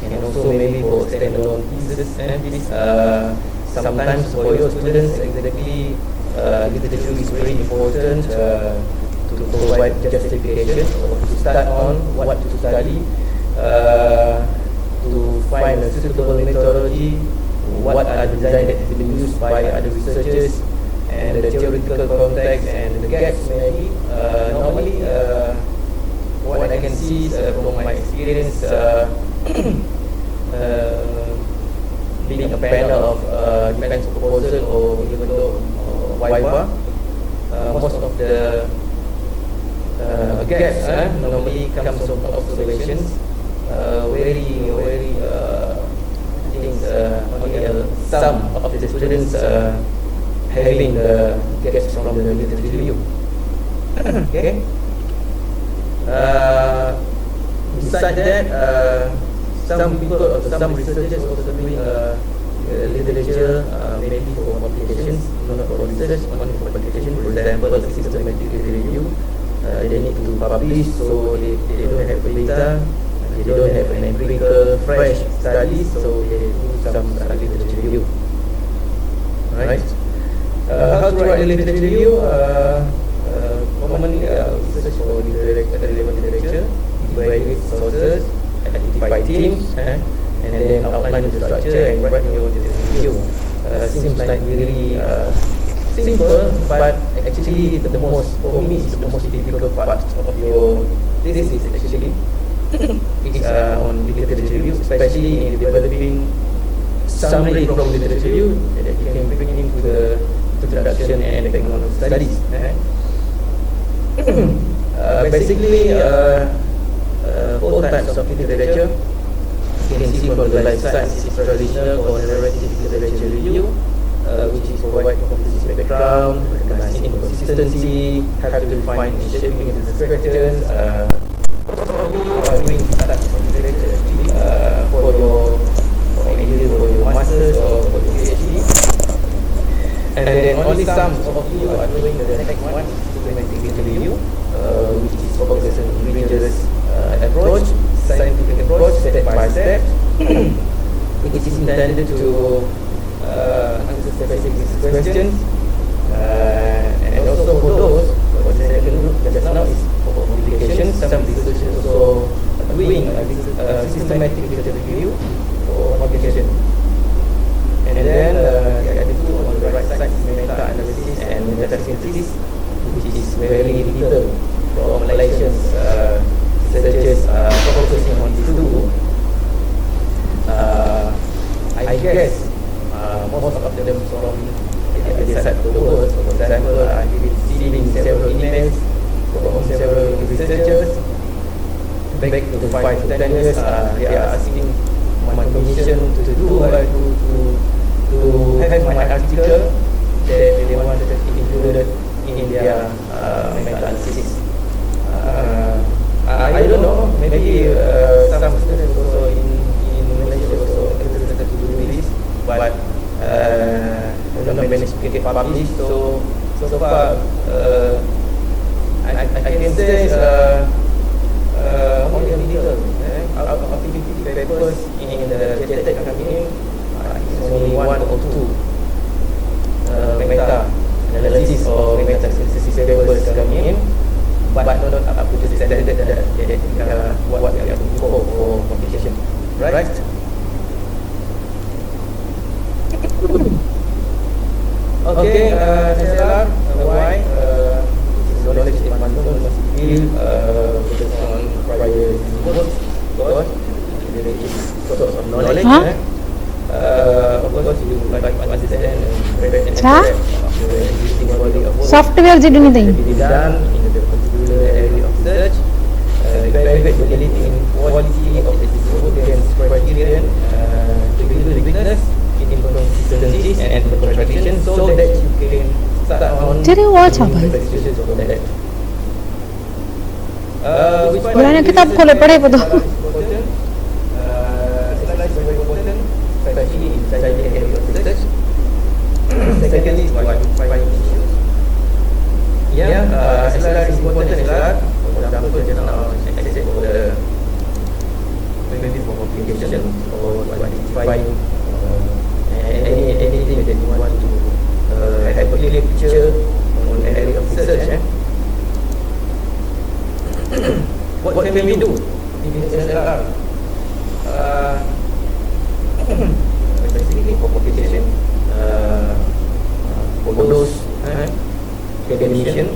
and also maybe for standalone pieces. And this sometimes for your students, exactly literature is very important to provide justification or to start on what to study, to find a suitable methodology, what are the designs that have been used by other researchers, and the theoretical context and the gaps maybe. Normally, what I can see from my experience being a panel of defense proposal or even though Viva, most of the gaps normally comes from observations. Very I think only some of the students having the gaps from the literature review. Okay. Besides that, some people or some researchers also doing literature maybe for publications, not for research, only for publication. For example, systematic review. They need to publish, so they don't have data, they don't have an empirical fresh studies, so they do some literature review. Right? How to write a literature review? Commonly, research for relevant literature, evaluate sources, identify themes, and then outline the structure and write your literature review. Seems like really simple, but actually the most, for me, it's the most difficult part of your thesis actually. It's on literature review, especially in developing summary from literature review that you can bring into the introduction and background of studies. Basically, four types of literature. You can see from the life science is traditional or narrative literature review, which is provide comprehensive background, recognize inconsistency, how to define and shaping the questions. Doing types of literature actually for your masters or for your PhD. And then only some of you are doing the next one, systematic review, which is focused on rigorous approach, scientific approach, step by step, which is intended to answer specific questions. And also for those, what the second group just now is for publications. Some researchers also doing systematic literature review for publication. And then the other two on the right side is meta-analysis and meta-synthesis, which is very little from Malaysian researchers focusing on these two. I guess most of them from the other side of the world. For example, I've been receiving several emails from several researchers back to 5 to 10 years. They are asking my permission to do to have my article that they wanted to included in their meta-analysis. I don't know, maybe some students also in Malaysia also interested to do this, but not managed to get published. So far, I can say only a little. Out of 50 papers in the JTEC coming in, it's only 1 or 2 meta-analysis or meta-synthesis papers coming in, but not up to the standard that what we are looking for publication. Right? Okay, SLR, why? Knowledge advancement must be built on prior work, because there is source of knowledge. Of course, you like to understand and the existing body of work. Software je duni Be done in the particular area of research. Evaluate the in quality of the work against criterion, to build the weakness, inconsistencies and contradictions, so that you can start on investigations of that. पुराने किताब खोले पढ़े वो तो Especially in the area of research. Secondly, is quantifying issues. SLR is important. SLR, for example, just now I said for the maybe complication or to identify anything that you want to have a clear picture on an area of research. What can we do in SLR? Specifically for publication, for those academician,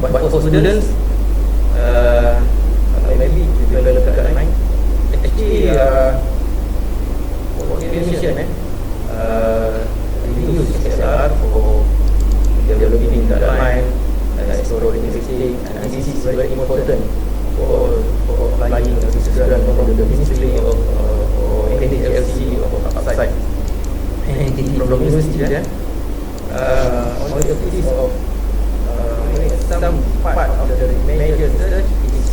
but for students, maybe to develop a guideline. Actually, for academician, we use SLR for developing guideline, exploring investing, and this is very important for applying the research grant from the Ministry of NDLC or outside entity from university. On the basis of some part of the major research is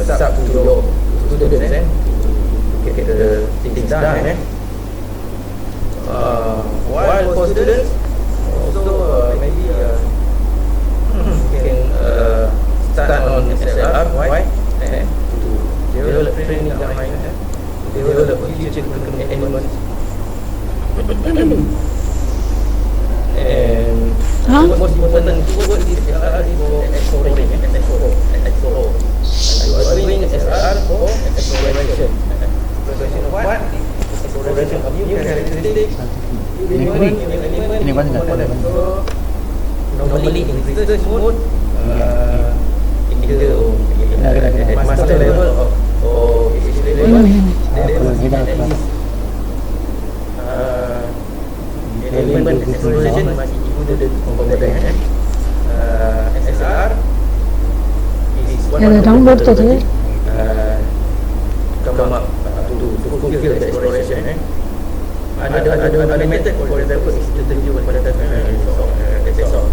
sub to your students to get the things done. While for students, also maybe you can start on SLR. Why? To develop training guidelines, to develop future curriculum elements. And most important word is SLR is for exploring, explore. You are doing SLR for exploration. Exploration of what? Exploration of new characteristics, new element. So normally in research mode, either at master level or PhD level, element exploration masih included over there. SLR is one of the come up to fulfill the exploration. Ada method, for example, is to terjun pada that's all.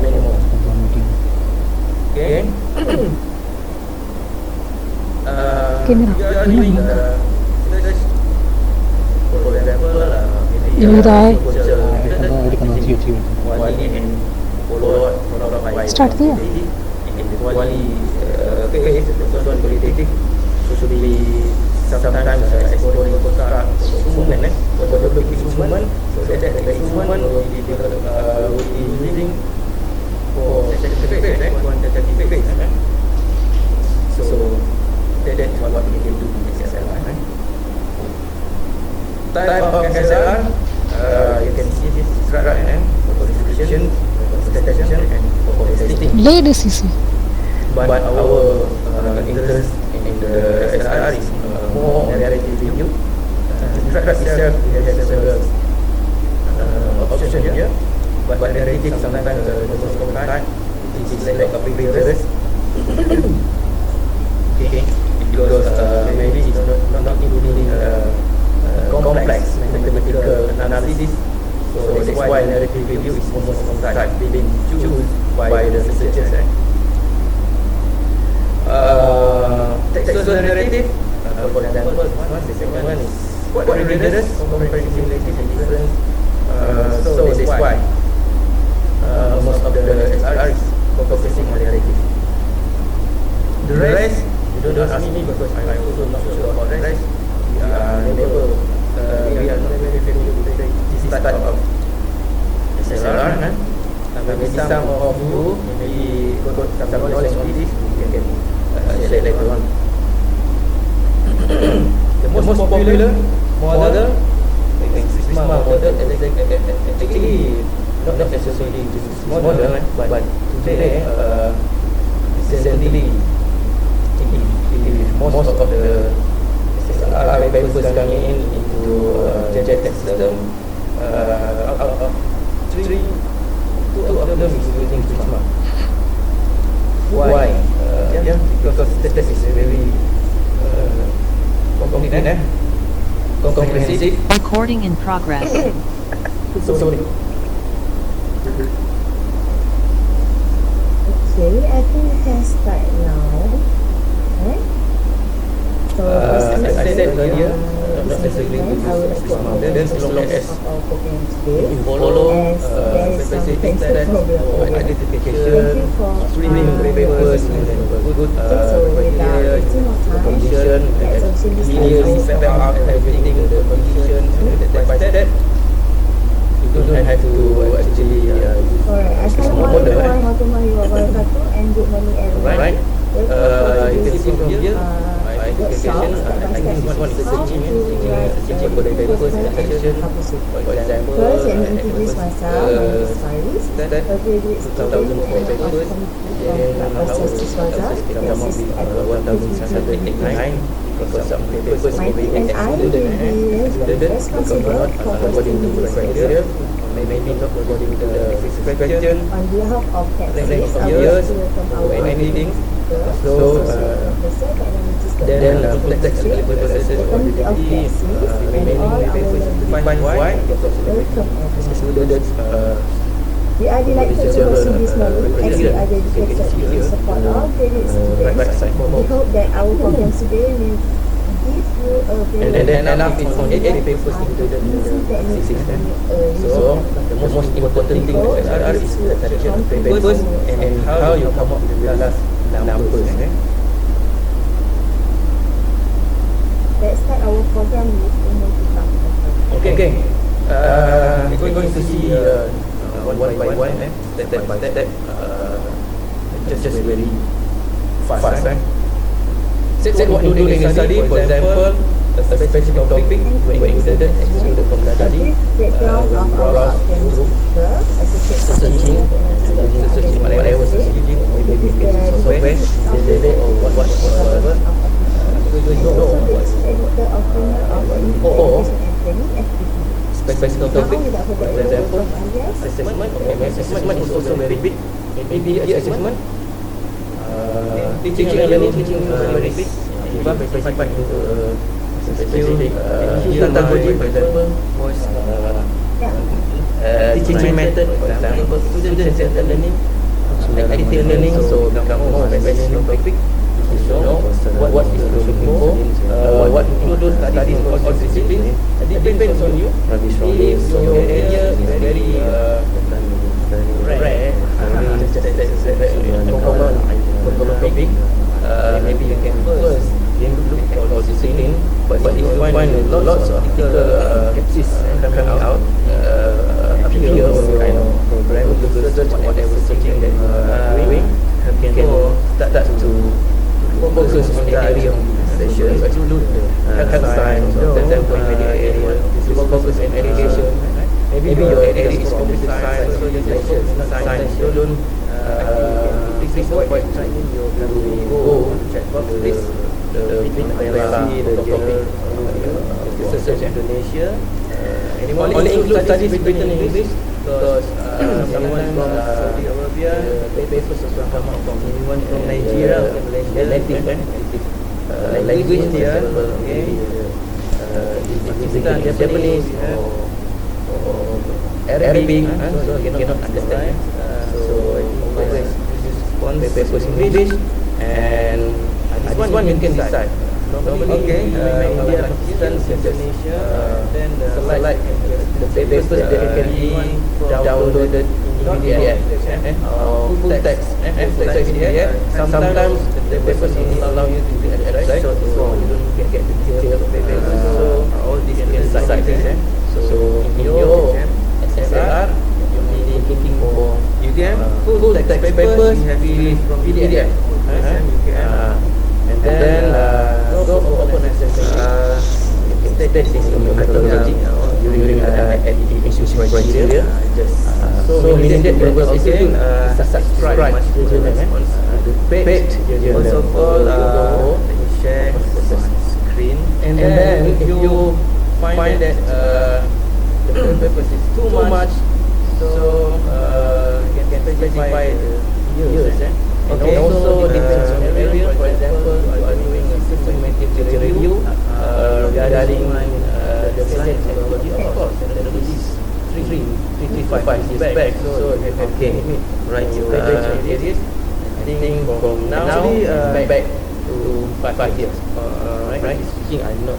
Many more. Okay. We are doing research, for example, Start there. Qualitative, usually sometimes exploring construct instrument, instrument, so that the instrument will be using for certificate, quantitative. So that's what we can do in SLR. Type of SLR, you can see this right, for distribution, statation, and for testing. Ladies, you see. But our interest in the SLR is more on narrative review. Track itself has several options here, but narrative sometimes the most common type is like a rigorous. Okay, because maybe it's not including complex mathematical analysis, so that's why narrative review is most common type being chosen by the researchers. Textual narrative, for example, the second one is quite rigorous, comparing similarities and difference. So that's why most of the SLR is focusing on narrative. The rest, you don't ask me because I'm also not sure about the rest. We are not very familiar with this type of SLR. Maybe some of you maybe got some knowledge on this, you can share later on. The most popular model, Prisma model, actually not necessarily this model, but today recently most of the SLR papers coming into JTEC system, out of three, two of them is using Prisma. Why? Because the test is very comprehensive. Recording in progress. Sorry. Okay, I think we can start now. So as I said earlier, not necessarily to I would like use to amount. Then as long as of our program today. you follow As there is some specific technical steps problem. or Thank identification, you for screening papers in a good so without criteria, wasting of time, condition, let's and actually clearly start spell out everything, the condition, and step by step. You don't have to actually Alright, Assalamualaikum warahmatullahi wabarakatuh and good morning everyone. right. You can see from here, my workshop, identification. I think this one is searching for the papers in section. For example, First, let me introduce myself. My name is Faris, a graduate student of papers. Assess Tiswaza, assist at 1689 because some papers My team and I will be responsible for hosting this criteria, maybe not according to the question on behalf of length taxis. of I years will from or our anything. So, Then text available access or utility, remaining papers find why students we are delighted to host you this morning as we are dedicated to support all graduate students. We hope that our program today will give you a very and then enough is only 8 papers included in the system. So the most important thing with SRR is the selection of papers and how you come up with the last numbers. Let's start our program with the Okay. We're going to see one by one, step by step, just very fast. Said what you do in the study, for example, a specific topic were included, excluded from the study. Background of our Browse teacher, searching whatever searching, maybe software, or whatever. So you know what's editor of specific topic. For example, assessment. Assessment is also very big. Maybe assessment. Teaching and learning is very big. If I'm specified into specific pedagogy, for example, was teaching method, for example, student-centered learning, active learning, so become more specific topic. You know what is looking for, what include studies for all disciplines. It depends on you. If your area is very rare, common topic, maybe you can first look at all disciplines. But if you find lots of capsules coming out, appear or kind of program to research whatever searching that you are doing, you can start to focus on the area of session, exclude health science, for example, in media area, you focus on education. Maybe your area is computer science, so you focus on science. You don't, this is quite exciting. You go check box list, the topic, research Indonesia. Only include studies written in English because someone from Saudi Arabia, papers also come out from anyone from Nigeria or Malaysia, native language there, Japanese or Arabic, so you cannot understand. So always use one papers in English, and this one you can decide. Normally, India, Pakistan, Indonesia, then select the papers that can be downloaded in PDF or full text PDF. Sometimes the papers only allow you to get abstract, so you don't get the details of papers. So all these can decide. So in your SSR, you'll be looking for UTHM full text papers, you have it from PDF. And then go for open access. That is the methodology during admission criteria. So meaning that you will also subscribe the page. First of all, let me share the screen. And then if you find that the papers is too much, so you can specify the years. And also depends on the area. For example, you are doing a systematic review regarding the science technology. Of course, technology is 3 years back. So you can write your areas. I think from now back to 5 years. Right? Speaking, I'm not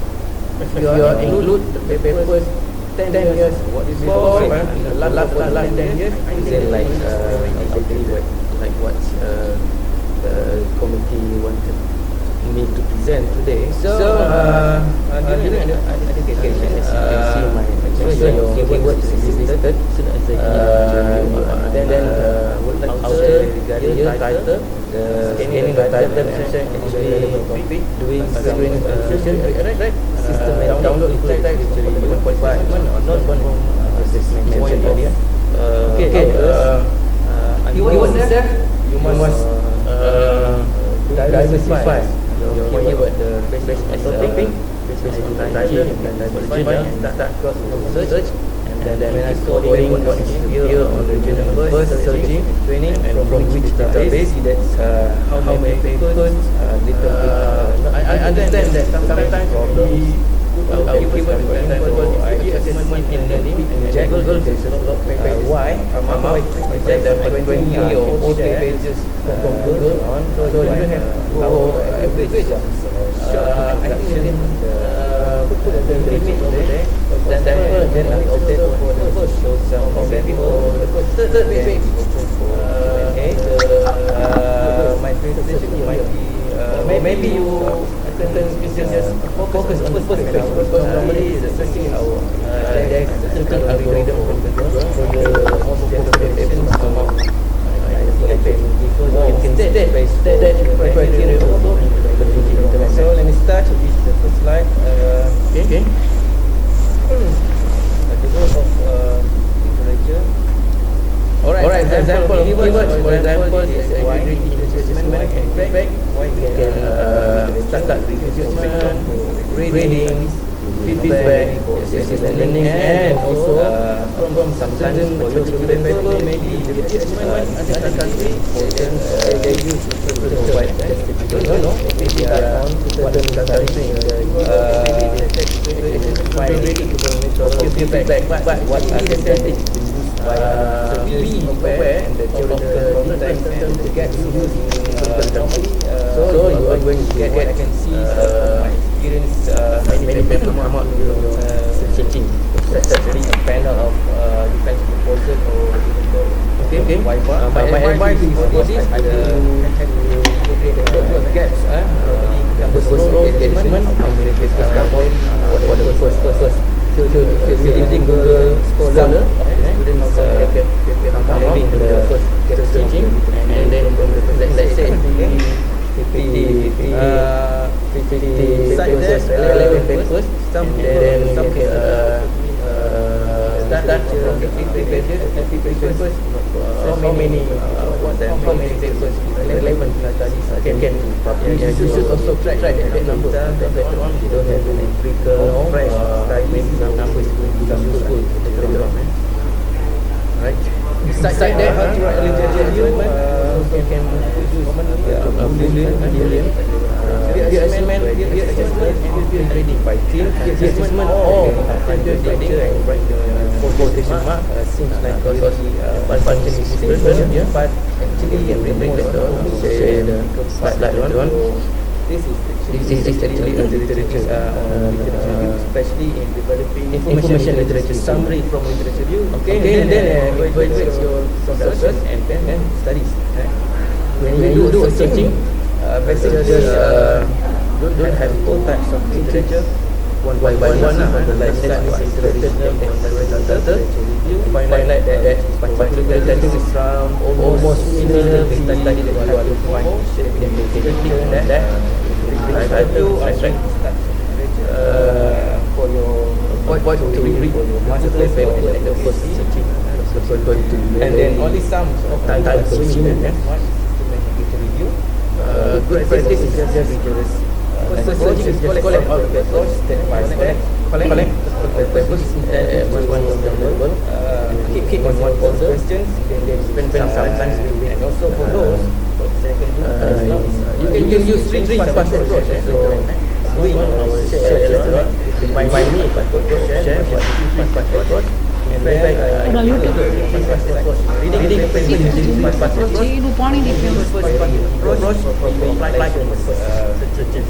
if you include the papers 10 years before, the last 10 years, I say like like what the committee wanted me to present today. So during the identification, as you can see, make sure your keywords is listed. Then would like to say regarding your title, the scanning the title section, actually doing right system and download the text actually you qualify or not one assessment mentioned earlier. Keywords there, you must diversify your keyword, the best as topic, based on the title, and original, start cross search, and then when I scoring what is here on the original first searching training, and from which database, that's how many papers, I understand that sometimes our keyword for ID assessment in learning and Google, there's a lot of papers. Why? That there are 20 or 40 pages from Google on, so you don't have to go every page. I think put the limit over there. Then I update for the first show some example. The first third page. My presentation might be maybe you just focus on the first page. Because normally the searching our there's a certain algorithm for the most presentation come out. That criteria also. So let me start with the first slide. Okay. The goal of literature. Alright. Example of keywords. For example, is integrity assessment and feedback. You can start with assessment, grading, feedback, assessment learning, and also from sometimes for your student paper, maybe the assessment another country, they use to provide certificate, maybe on certain country, find ready to give feedback, but what are the settings so be aware and the theoretical content to get used normally. So you are going to get what I can see my experience. Many people come out searching. That's actually a panel of defense proposal or even my advice for this are the gaps. The first engagement, what the first. So using Google Scholar, students having the first searching, and then let's say 50 sites there, 11 papers, some start from the 50 pages, 50 papers, how many papers, 11 studies can publish. You should also track that number. Later on, you don't have an empirical, fresh studies, numbers will become useful later on. Right? Besides that, how to write a literature review, you can use Boolean, the assessment, and grading by team, the assessment or grading and write the quotation mark. Seems like one function is different, but actually everything later on, say the slide one. This is actually a literature review, especially in developing information literature summary from literature review. Okay, and then evaluate your sources and then studies. When you do a searching, basically don't have all types of literature. One by one, on the left side you are interested in the results. You find out that particular literature is from almost similar to the study that you are looking for. Then you can click on that. I do for your what to read for your master paper like the first searching, and then only some of time consuming. What to review? Good practice is just rigorous. First searching is just collect all the papers, step by step. Collect the papers one available. Keep on one questions. Then spend some time and also for those. You can use three fast approach. So we share by me share fast approach, and then fast approach. Reading the paper using fast approach. Approach apply such as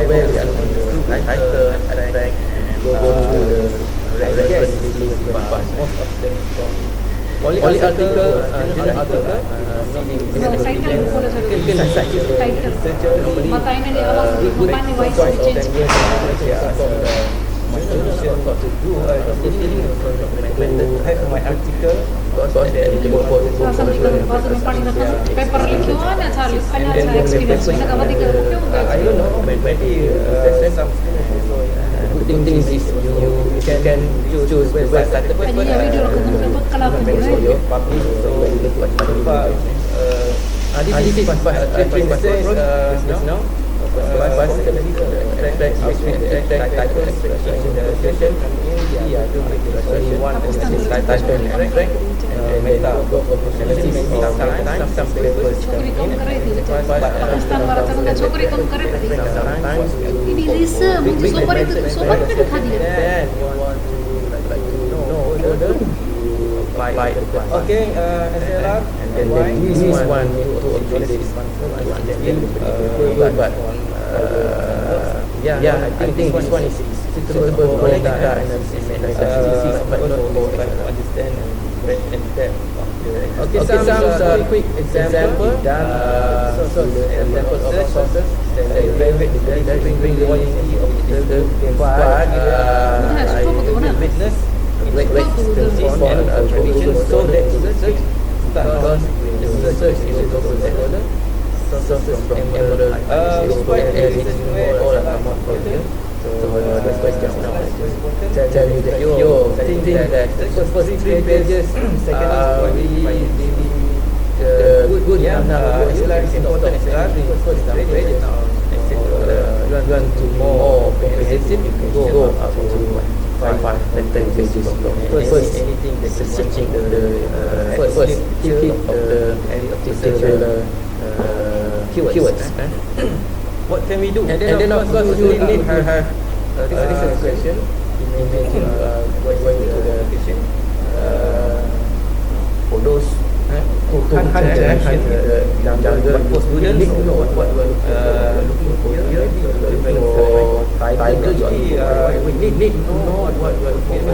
where we are going to title, abstract, go to the reference list, but most of them from only article, general article, title boleh saja. Title. Matanya ni awak bukan ni wise to change. To have my article Pasal jika bahasa Nepal ini paper लिखियो ना चालू ana experience ini kamu tiga क्यों I don't know, maybe some good thing is you can choose the website. Hanya video aku mendapat kalau So you publish, so you look at this is now. छोकरी कम करे ini lisa मुझे सोपर itu सोपर kan दिखा दिया Okay, SLR, and then this one to but yeah, I think this one is suitable for data analysis, but not for understand and depth. Okay, some quick example. So the example of sources, they evaluate the quality of the but I witness on tradition so that the search because the search is a global order sources from emerald all are not problem. So the question now tell you that you think that the first 3 pages are really good enough. It's important as first 3 pages now. You want to more comprehensive, you can go up to 5 10 pages of first anything that's searching the first tip of the particular keywords. What can we do? And then of course you need to have research question in making going to the question for those who can't the for students need to know what we're looking for here. For title we need to know what we're looking for.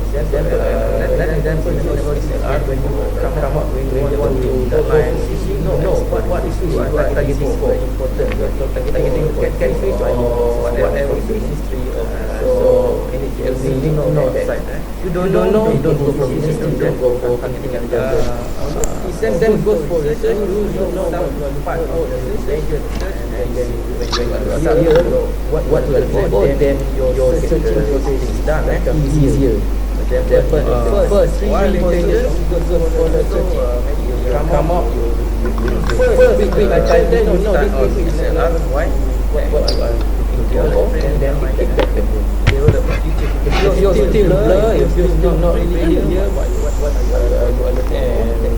That example when you come up when you want to define know what is you are targeting for important. Targeting catfish or whatever history or so anything else you need to know that. You don't know, you don't go for history, don't go for anything else. Then goes for research, you know some part of the research and then when you are what you are looking for, then your searching process is done, easier. First, while intelligence goes for the search, come up first with a title, you know this is why what you are looking for, and then take back the book. If you're still blur, if you're still not really clear what you are looking for, that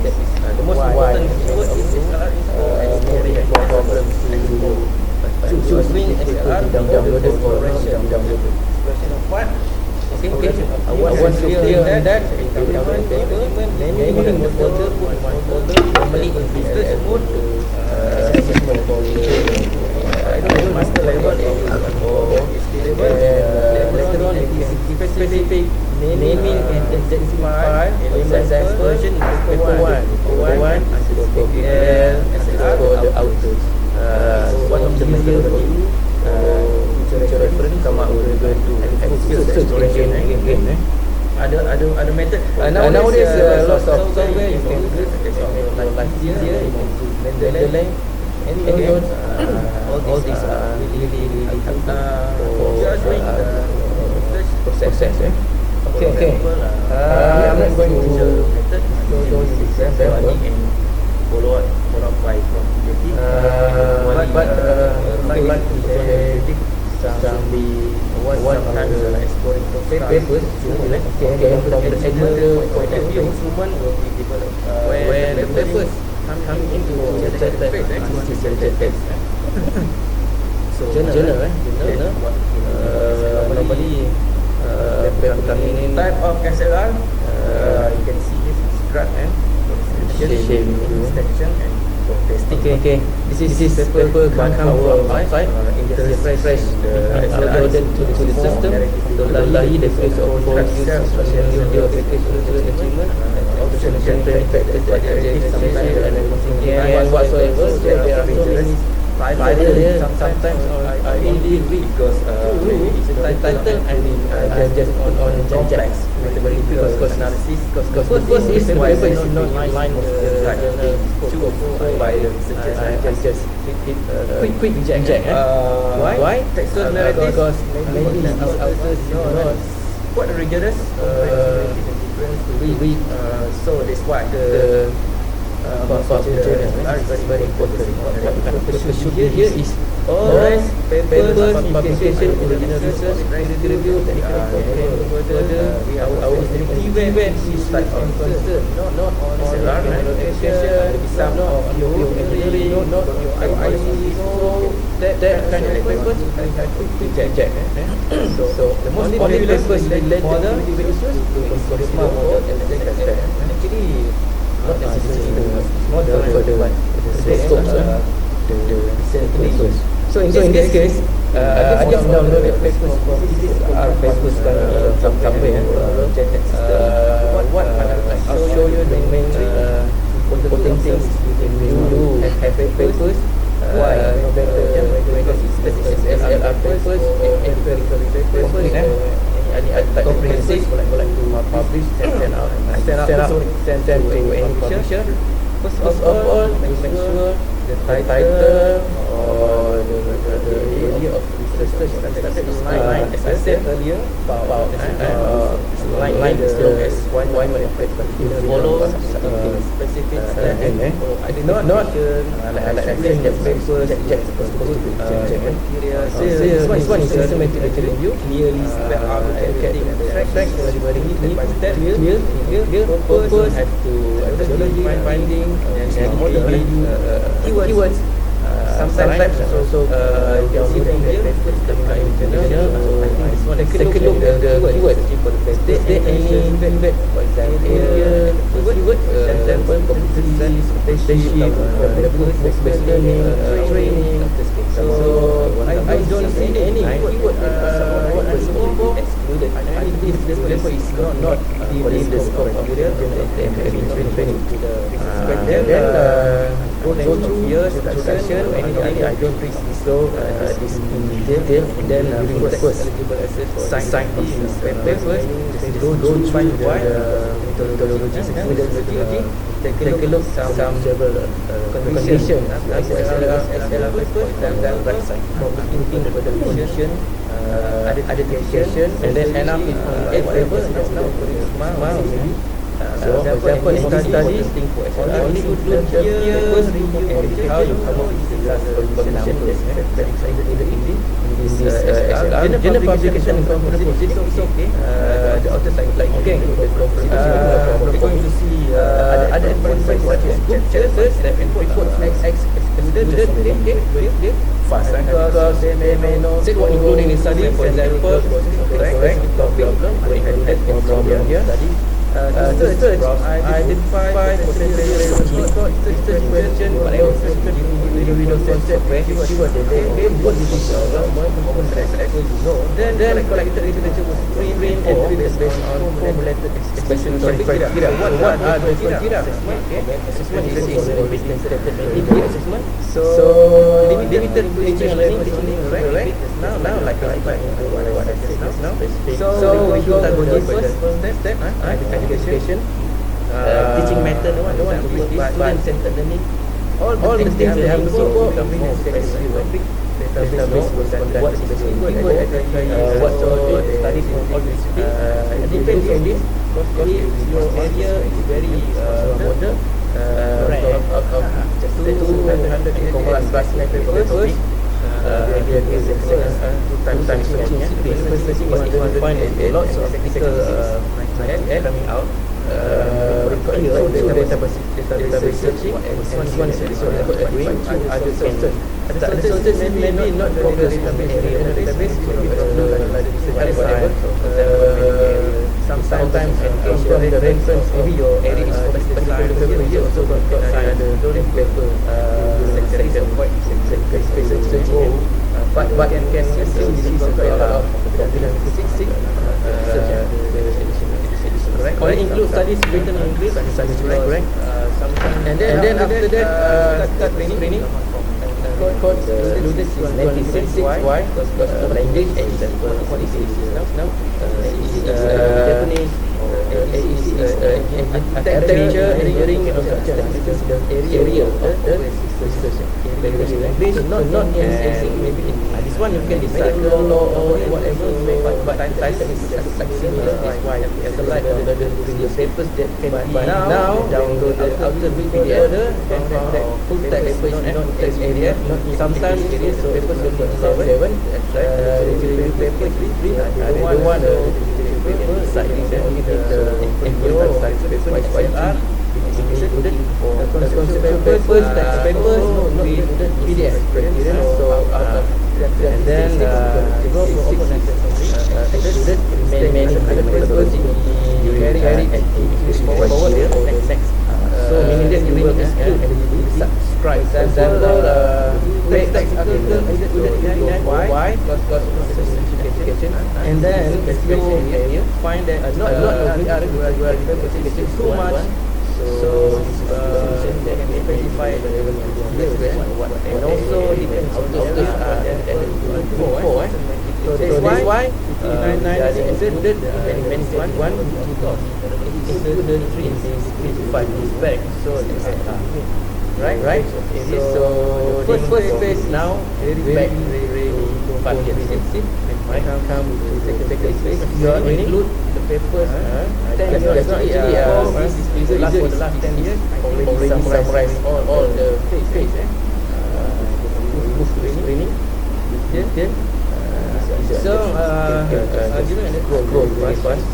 is the most important keyword is SLR is for problems to choosing SLR downloaded for exploration of what. Okay. I want to clear that document naming the folder, put one folder normally in business mode assessment for I don't know master level or level later on it is specific naming and identify elements version paper 1 underscore PL underscore the outputs. One of the methods for you future reference come up with search exploration again. Ada method. Nowadays lots of software you can use like easier to Mendeley and all these are really for doing the process. Okay. I'm not going to show you this example and follow up by from but like some be one time exploring papers okay from the segmental point of view improvement will be developed when the papers come into generated text so journal normally paper coming in type of SLR you can see this graph and section and testing. Okay. This is paper come from outside. It's fresh. Loaded to the system. So lahi the place of for use social media application achievement. Option training factors like sometimes and whatsoever. There are so many titles here. Sometimes I only read because it's a title and just on complex mathematical analysis. Because first is paper is not line of the choose by the researchers. I just hit quick reject. Why? Textual narrative because maybe these authors not quite rigorous. So that's why the is very important. Here is all papers, publication, original research, peer review, further. Our event is like on concern, not on application, some of your engineering, not your IT. So that kind of papers I quickly check. So the most important papers related to the issues is smart model and actually not necessarily the model for the scopes, the papers. So in this case, I just download the papers from papers from somewhere. What I'll show you the main important things you can do and have papers. Why? Because it's SLR papers, empirical papers, comprehensive, like to publish, send to any publisher. First of all, make sure the title or the area of research started is line, as I said earlier, about line as long as one follow specific and I did not explain the papers, this one is systematic review, clearly spell out everything, track clear, purpose, have to methodology, finding, and model value, keywords. Sometimes also you can see from here, take a look at the keyword. Is there any feedback, for example, area, keyword, example, competencies, internship, based learning, training. So I don't see any keyword what was excluded. I think this paper is not within the scope of the training. Then go through years, introduction, anything I don't read this in detail. Then request sign these papers. Don't find methodologies. Take a look some several conditions like SLR papers dan website thinking about the position, identification, and then end up with only 8 papers. That's now small maybe. So, for example, studies only include the peers and how you come up with the last condition that is included in this general publication and conference proceeding is okay. The authors like okay, we're going to see other endpoints such as group chapters and reports excluded. Okay, fast because they may not say what including in study. For example, correct topic, problem here. Research, identify potentially relevant research question, but I also individual concept where keyword what is this then collected literature was pre-print and based on formulated expression criteria. What are the criteria? Assessment is a business related assessment. So limited teaching and learning, right? Now like what I said now. So we go to the first step, education, teaching method, the one to be student-centered learning. All the things they have to go becoming a specific topic. Database was what specific keyword, what sort of studies in all this. Depends on this. Because your area is very modern. Just 200 papers. Dia two times searching. Searching is going to find lots of critical coming out. Two database searching, and one is doing other sources. Other sources maybe not focused on the database, whatever. Sometimes from the reference, maybe your area is focused side paper here also got ada drawing paper section white section. But can assume this is a lot of physics. Correct. Or include studies written in English. Studies correct. And then after that start training. Coach students is 96. Why? Because of language and example. What is now? Japanese. Temperature, engineering, area of the language. Not maybe this one you can decide or whatever. But title is similar. Is why as a like the previous papers that can be now downloaded after PDF and found that full text paper is not text area. Sometimes it is papers will be 7. Review paper is 3. I don't want paper side exam only the side paper is YR. Included for conceptual papers, text papers, not included PDF. So and then included many other papers you carry and push forward next. So meaning that you will subscribe. Example, text article included why? Because certification. And then if you find that not we are certification too much. So that can specify the level and also depends on the so that's why included many one included 3 to 5 years back. So right. So first phase now very 5 years intensive. Right, come to second phase. You include the papers 10 years. This is last for the last 10 years. Already summarize all the phase. Book training. So given the growth first.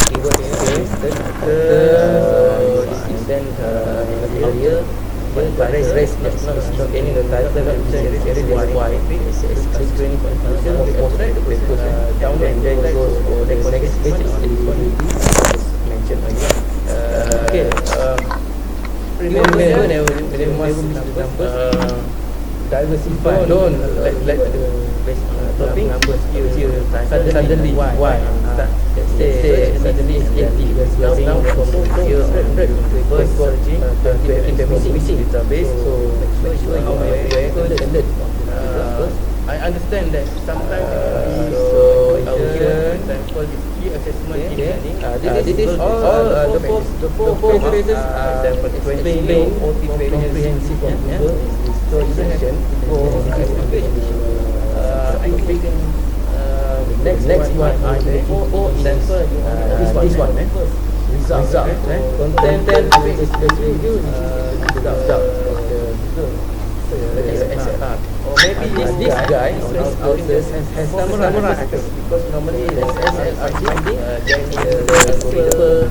Keyword and then area. But race not any the title why training confusion the papers download and then goes for the next page is mentioned again. Okay. Remember there must diversify. Don't let the base topic numbers here suddenly why say suddenly is 80 now from here first searching to missing database. So make sure you are standard. I understand that sometimes so example this key assessment this is all the four phases example explain comprehensive so section for I think next one I for example this one result content is review result or maybe this guy has summarized because normally the SLRC finding the paper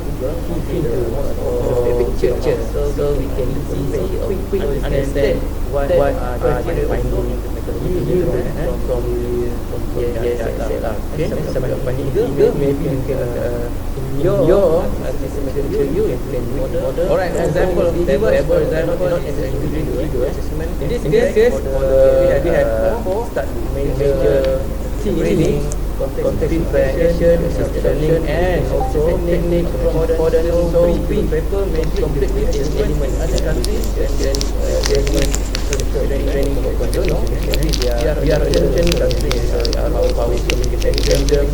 or picture so we can easily or quick understand what are the findings from SLR. Okay, sampai finding ke maybe you can your you can model. Alright, example not as an individual assessment. In this case, we had four start major reading, context preparation, learning, and also technique modern. So paper may complete with element other countries and then training for control. We are attention countries how we communicate them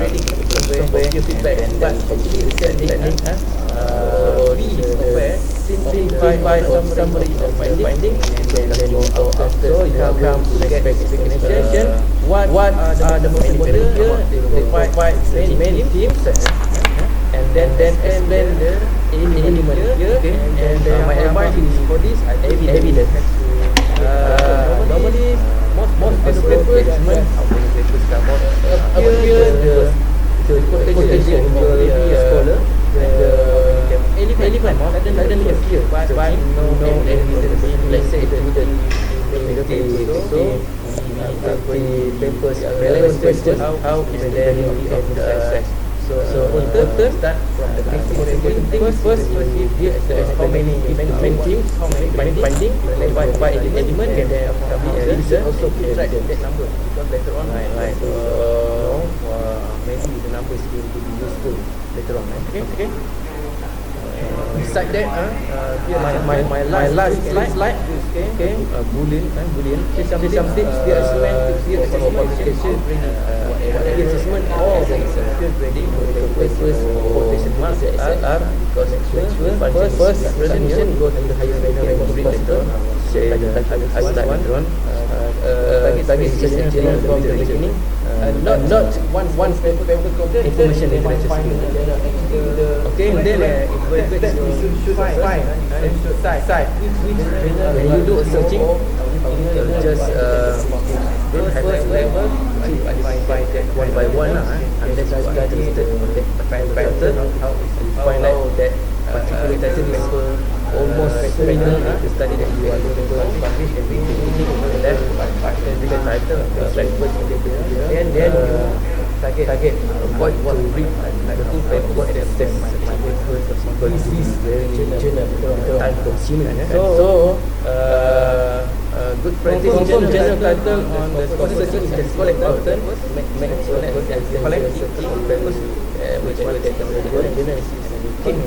reading feedback, but actually the technique simplify some summary of finding and then go out after you come to get explanation what are the most important here. They provide many teams and then explain the element here. And my advice is for this evidence. Normally most of the papers appear the quotation from the scholar element suddenly appear but no evidence. Let's say the so the papers relevant question how is the value of the So important start from the important thing first is how many teams, how many finding, by element, and then also keep track of that number, because later on maybe the numbers will be useful later on. Okay. Beside that, here my last slide. Okay, Boolean. Some tips the assessment, for qualification, the assessment of field grading, papers, quotation marks are because first submission go to the higher ranking later on. Say the highest later on. Target session general from the beginning. Not one paper information literature skill. Okay, and then should find site. When you do a searching, just first level to identify that one by one, unless you are interested in that pattern, find out that particular title is almost similar to study that you are looking to publish, and then left the title, and then you target what to read the two papers at the same time, because this is very time consuming. So good practice general title on the searching is just collect pattern, make collecting papers, which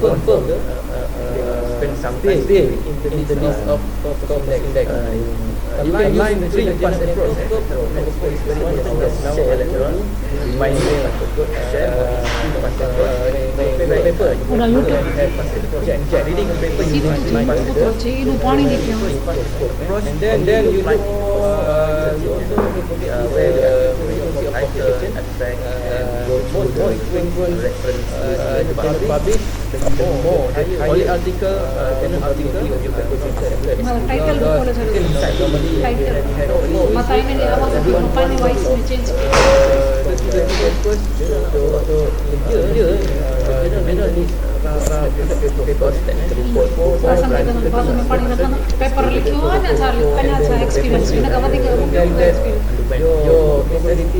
confirm spend some time in the list of index. You can line 3 past approach. Just share later on. Remind me share past approach. Paper. Udah YouTube. Check reading paper. You and then you look where the title, abstract, most frequent reference publish. More only article, title ko pala sa title. Matay na ni awak sa company wise ni change. Asal kita nak baca paling datang paper लिखियो अच्छा experience में नका बातें करो experience.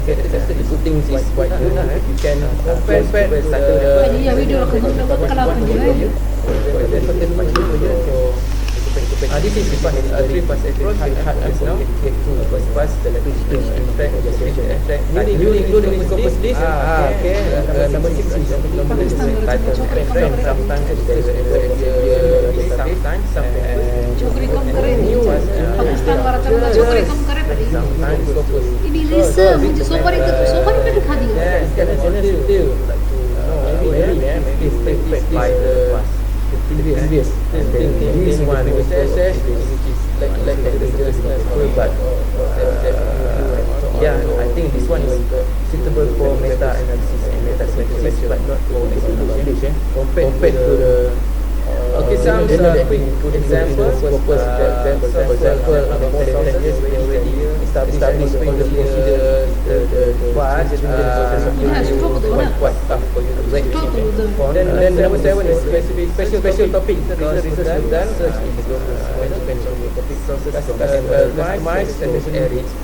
The good things is quite good. You can compare jadi video aku dapat kelapan dia. This is the three past approach hard as now. First pass, the impact, you include the purpose list. Okay. Number 6 is title and frame. Sometimes Chokri kam kare Pakistan वाला चलता chokri kam kare sometimes purpose. ini research मुझे सोपर पे दिखा दिया. Maybe by the previous and then this one which is like but I think this one is suitable for meta analysis and meta synthesis, but not for English. Compared to the some examples. For example, about 10 years we already established the procedure, the quite tough for you to break. Then number 7 is special topic. Research done, search in the global depends on your topic sources, customize,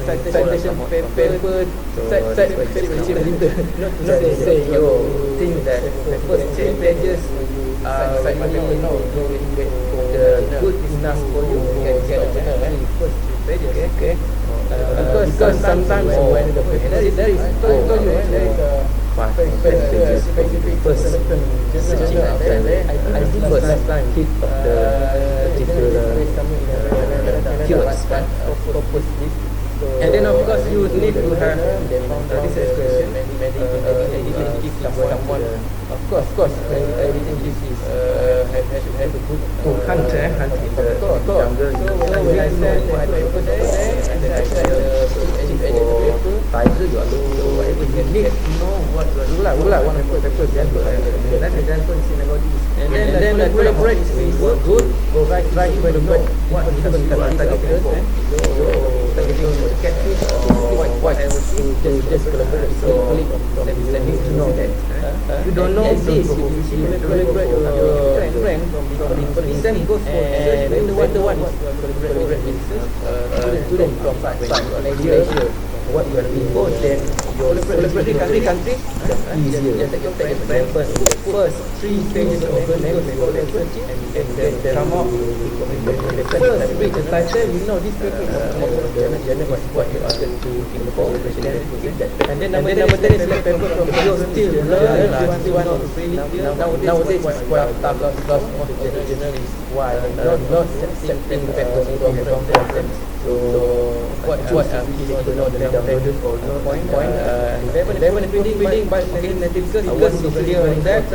citation paper, not to say you think that the first 10 pages good enough for you can get a journal first 3 pages. Okay. Because sometimes when the there is there is a 5 pages first searching after I think first time hit of the particular keywords purpose list. And then of course you need to have research question, editing someone. Of course, editing this is have a good hunt in the jungle. So when I said I put title you are whatever you need to know what you like. One paper example. That's example synagogue. And then the collaborate is good. Go right by the book. What you have targeted for. Targeting for the catfish or what I was to just collaborate. So let me to know that. You don't know this. You collaborate your friend from the same goes for and the one is collaborate with student from Malaysia. what you are looking for, then your country easier. Just take your example in the first 3 stages of the membership, and then come out with the first reach the title. You know this paper general what you are going to info, and then number 10 is like paper from your still learn. Nowadays it's quite tough because of the general is why not accepting papers from them. So what are you not downloaded or no point? Level feeling by native because I want to clear on that.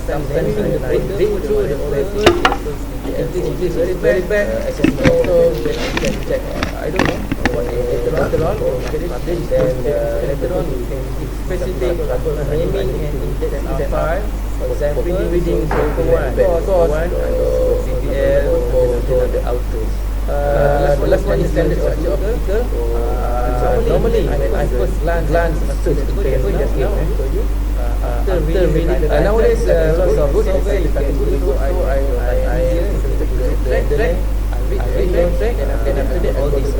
Sometimes I read through the paper. It is very bad. So you can check. I don't know what later on later on you can specific naming and identify. For example, reading course one, CPL for the outros. Last one is standard structure of article. Normally, when I first glance search the paper just now, after reading, nowadays lots of survey you can do. So I read and after that all these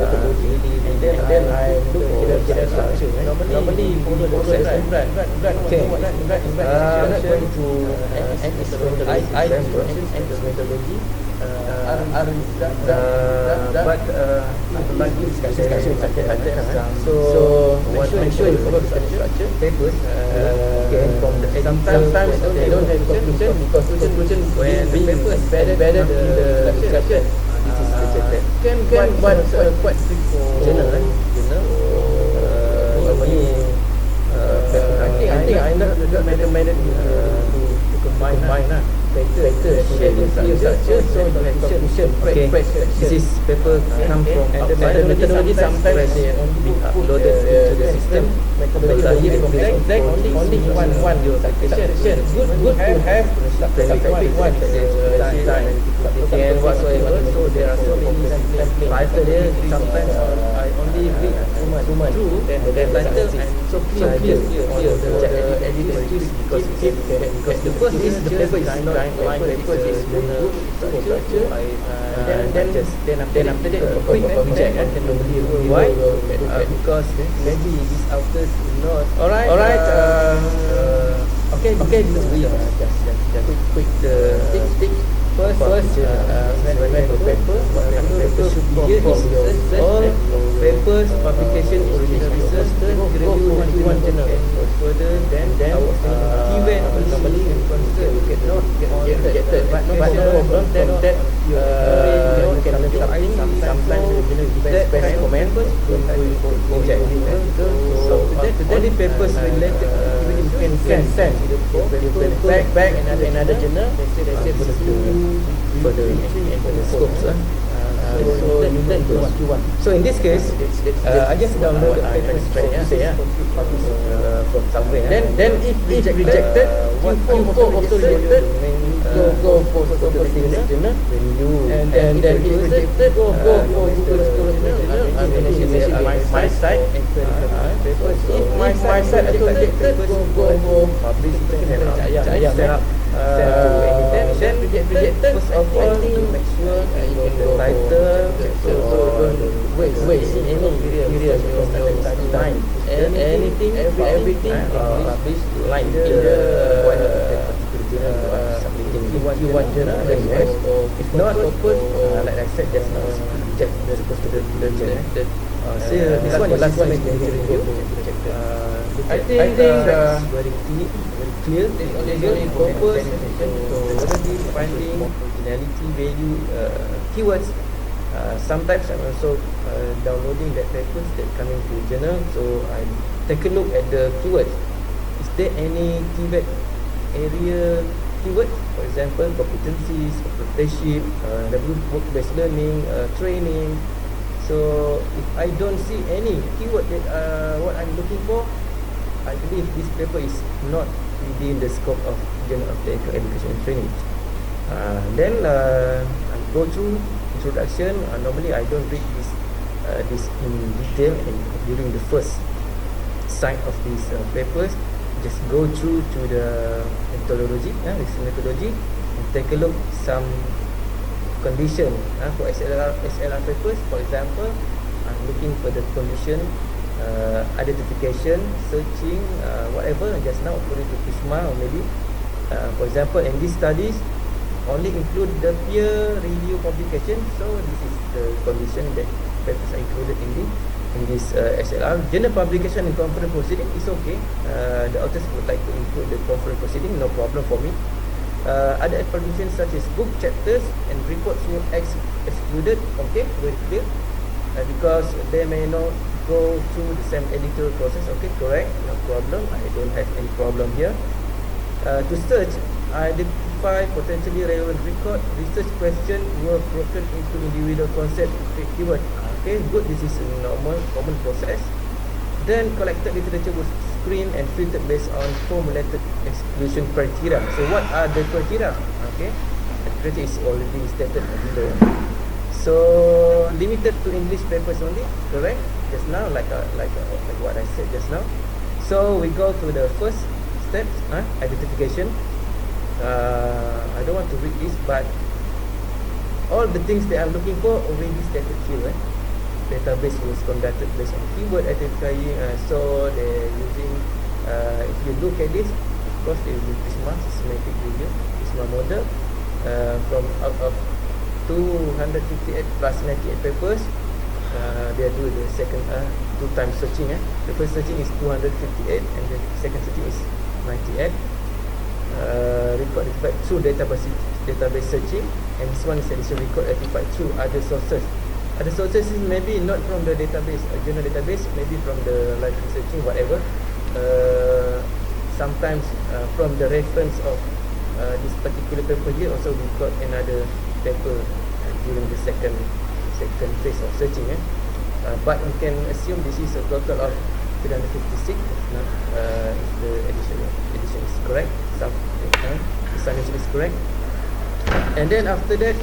and then I look for the general structure. Normally follow the process, right? Okay. I'm not going to end methodology. But like discussion so make sure you follow the structure papers from the sometimes they don't have conclusion because conclusion when the paper is better than the discussion can quite strict for general normally I think I not recommended to combine better sharing structure so you have conclusion. Okay, this is paper come from outside. The methodology sometimes they only uploaded into the system. Methodology exact only one your citation. Good to have one and whatsoever. So there are so many title there. Sometimes I only read through the title and so clear on the editor's because the first is the paper is not line paper is good structure. Then after that quick reject why? Because maybe these authors not alright. Okay, we just quick tick. First, when the paper should be here is all papers, publication, original research, review, one journal. Further than keyword normally you cannot get rejected. But no problem. Then that you can learn something. Sometimes best comment will reject. So only papers related you can send back another journal. They say for the scopes. So you learn what you want. So in this case, I just download the paper from somewhere. Then if rejected, Q4 also rejected. Go for the journal. And then if rejected, go Google Scholar Journal. My site. If my site also rejected, go publish Jaya. Then rejected. First of all, make sure you get the title. So don't waste any period of time. Anything, everything published line in the submitting Q1 journal. If not, like I said just now, check the journal. This one is last one review. I think very clear. The purpose, already finding originality, value, keywords. Sometimes I'm also downloading that papers that coming to journal, so I take a look at the keywords. Is there any keyword area keyword? For example, competencies, apprenticeship, work-based learning, training. So if I don't see any keyword that what I'm looking for, I believe this paper is not within the scope of Journal of Technical Education and Training. Then I go through introduction. Normally I don't read this in detail and during the first side of these papers. Just go through to the methodology, and take a look some condition for SLR papers. For example, I'm looking for the condition, identification, searching, whatever. Just now according to Prisma, or maybe for example in these studies only include the peer review publication, so this is the condition that papers are included in this SLR. Journal publication and conference proceeding is okay. The authors would like to include the conference proceeding, no problem for me. Other publications such as book chapters and reports were excluded, okay, very clear, because they may not go through the same editorial process, okay, correct, no problem, I don't have any problem here. To search, identify potentially relevant record, research question were broken into individual concept with keyword. Okay, good, this is a common process. Then collected literature was screened and filtered based on formulated exclusion criteria. So what are the criteria? Okay, the criteria is already stated below. So limited to English papers only, correct? Just now, like what I said just now. So we go to the first step, identification. I don't want to read this, but all the things that I'm looking for already stated here. Database was conducted based on keyword identifying. So they're using, if you look at this, of course they use Prisma systematic review, Prisma model, from out of 258 plus 98 papers. They do the second two times searching. The first searching is 258 and the second searching is 98. Record identified through database searching, and this one is additional record identified through other sources. Other sources is maybe not from the database, journal database, maybe from the library searching, whatever. Sometimes from the reference of this particular paper here, also we got another paper during the second phase of searching. But we can assume this is a total of 356. If the edition is correct, the summation is correct. And then after that,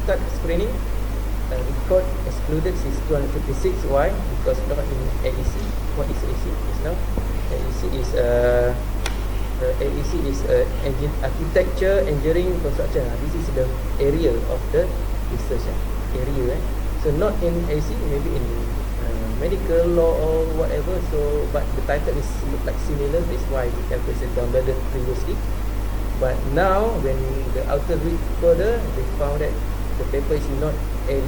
start screening. Record excluded is 256. Why? Because not in AEC. What is AEC? Is now AEC is architecture, engineering, construction. This is the area of the research area. So not in AEC, maybe in medical law or whatever. So but the title is look like similar. That's why we have downloaded previously. But now when the author read further, they found that the paper is not in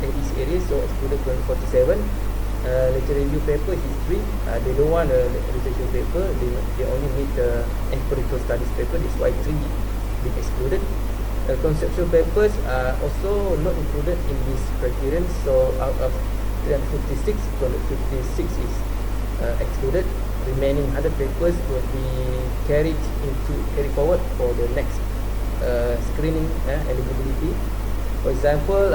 AEC area, so excluded 247. Lecture review paper, history, they don't want a literature paper, they only need the empirical studies paper. That's why 3 been excluded. Conceptual papers are also not included in this criterion, so out of 356, 256 is excluded. Remaining 100 papers will be carried forward for the next screening eligibility. For example,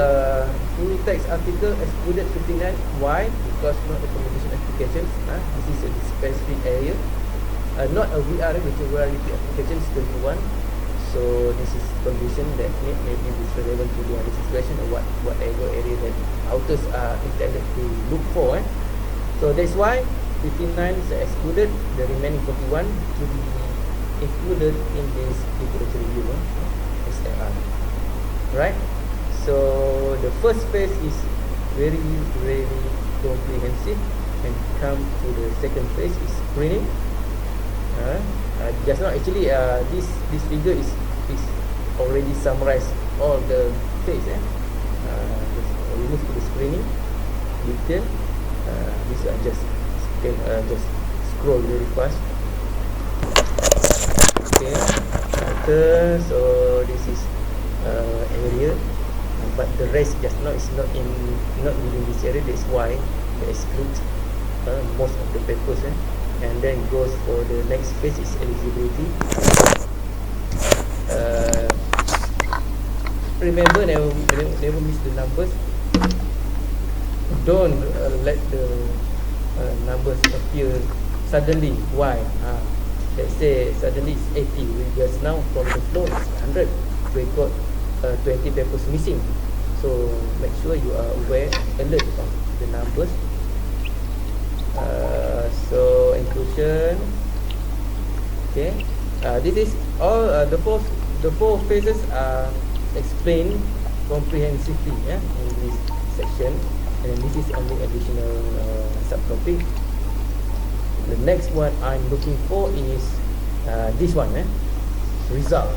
full text article excluded 59. Why? Because not a communication application. This is a specific area. Not a VR, virtual reality application is 21. So this is condition that maybe is relevant to the other situation or whatever area that authors are intended to look for. So that's why 59 is excluded. The remaining 41 to be included in this literature review, SLR. Right? So the first phase is very comprehensive, and come to the second phase is screening. Just now actually this figure is already summarized all the phase. We move to the screening detail. This I just scroll very fast. Okay, so this is area. But the rest just now is not within this area. That's why they exclude most of the papers. And then goes for the next phase is eligibility. Remember, never miss the numbers. Don't let the numbers appear suddenly. Why? Let's say suddenly it's 80. We just now from the floor it's 100. We got 20 papers missing. So make sure you are aware, alert of the numbers. So inclusion. Okay. This is all. The four phases are explained comprehensively in this section. and this is only additional subtopic. The next one I'm looking for is this one, result.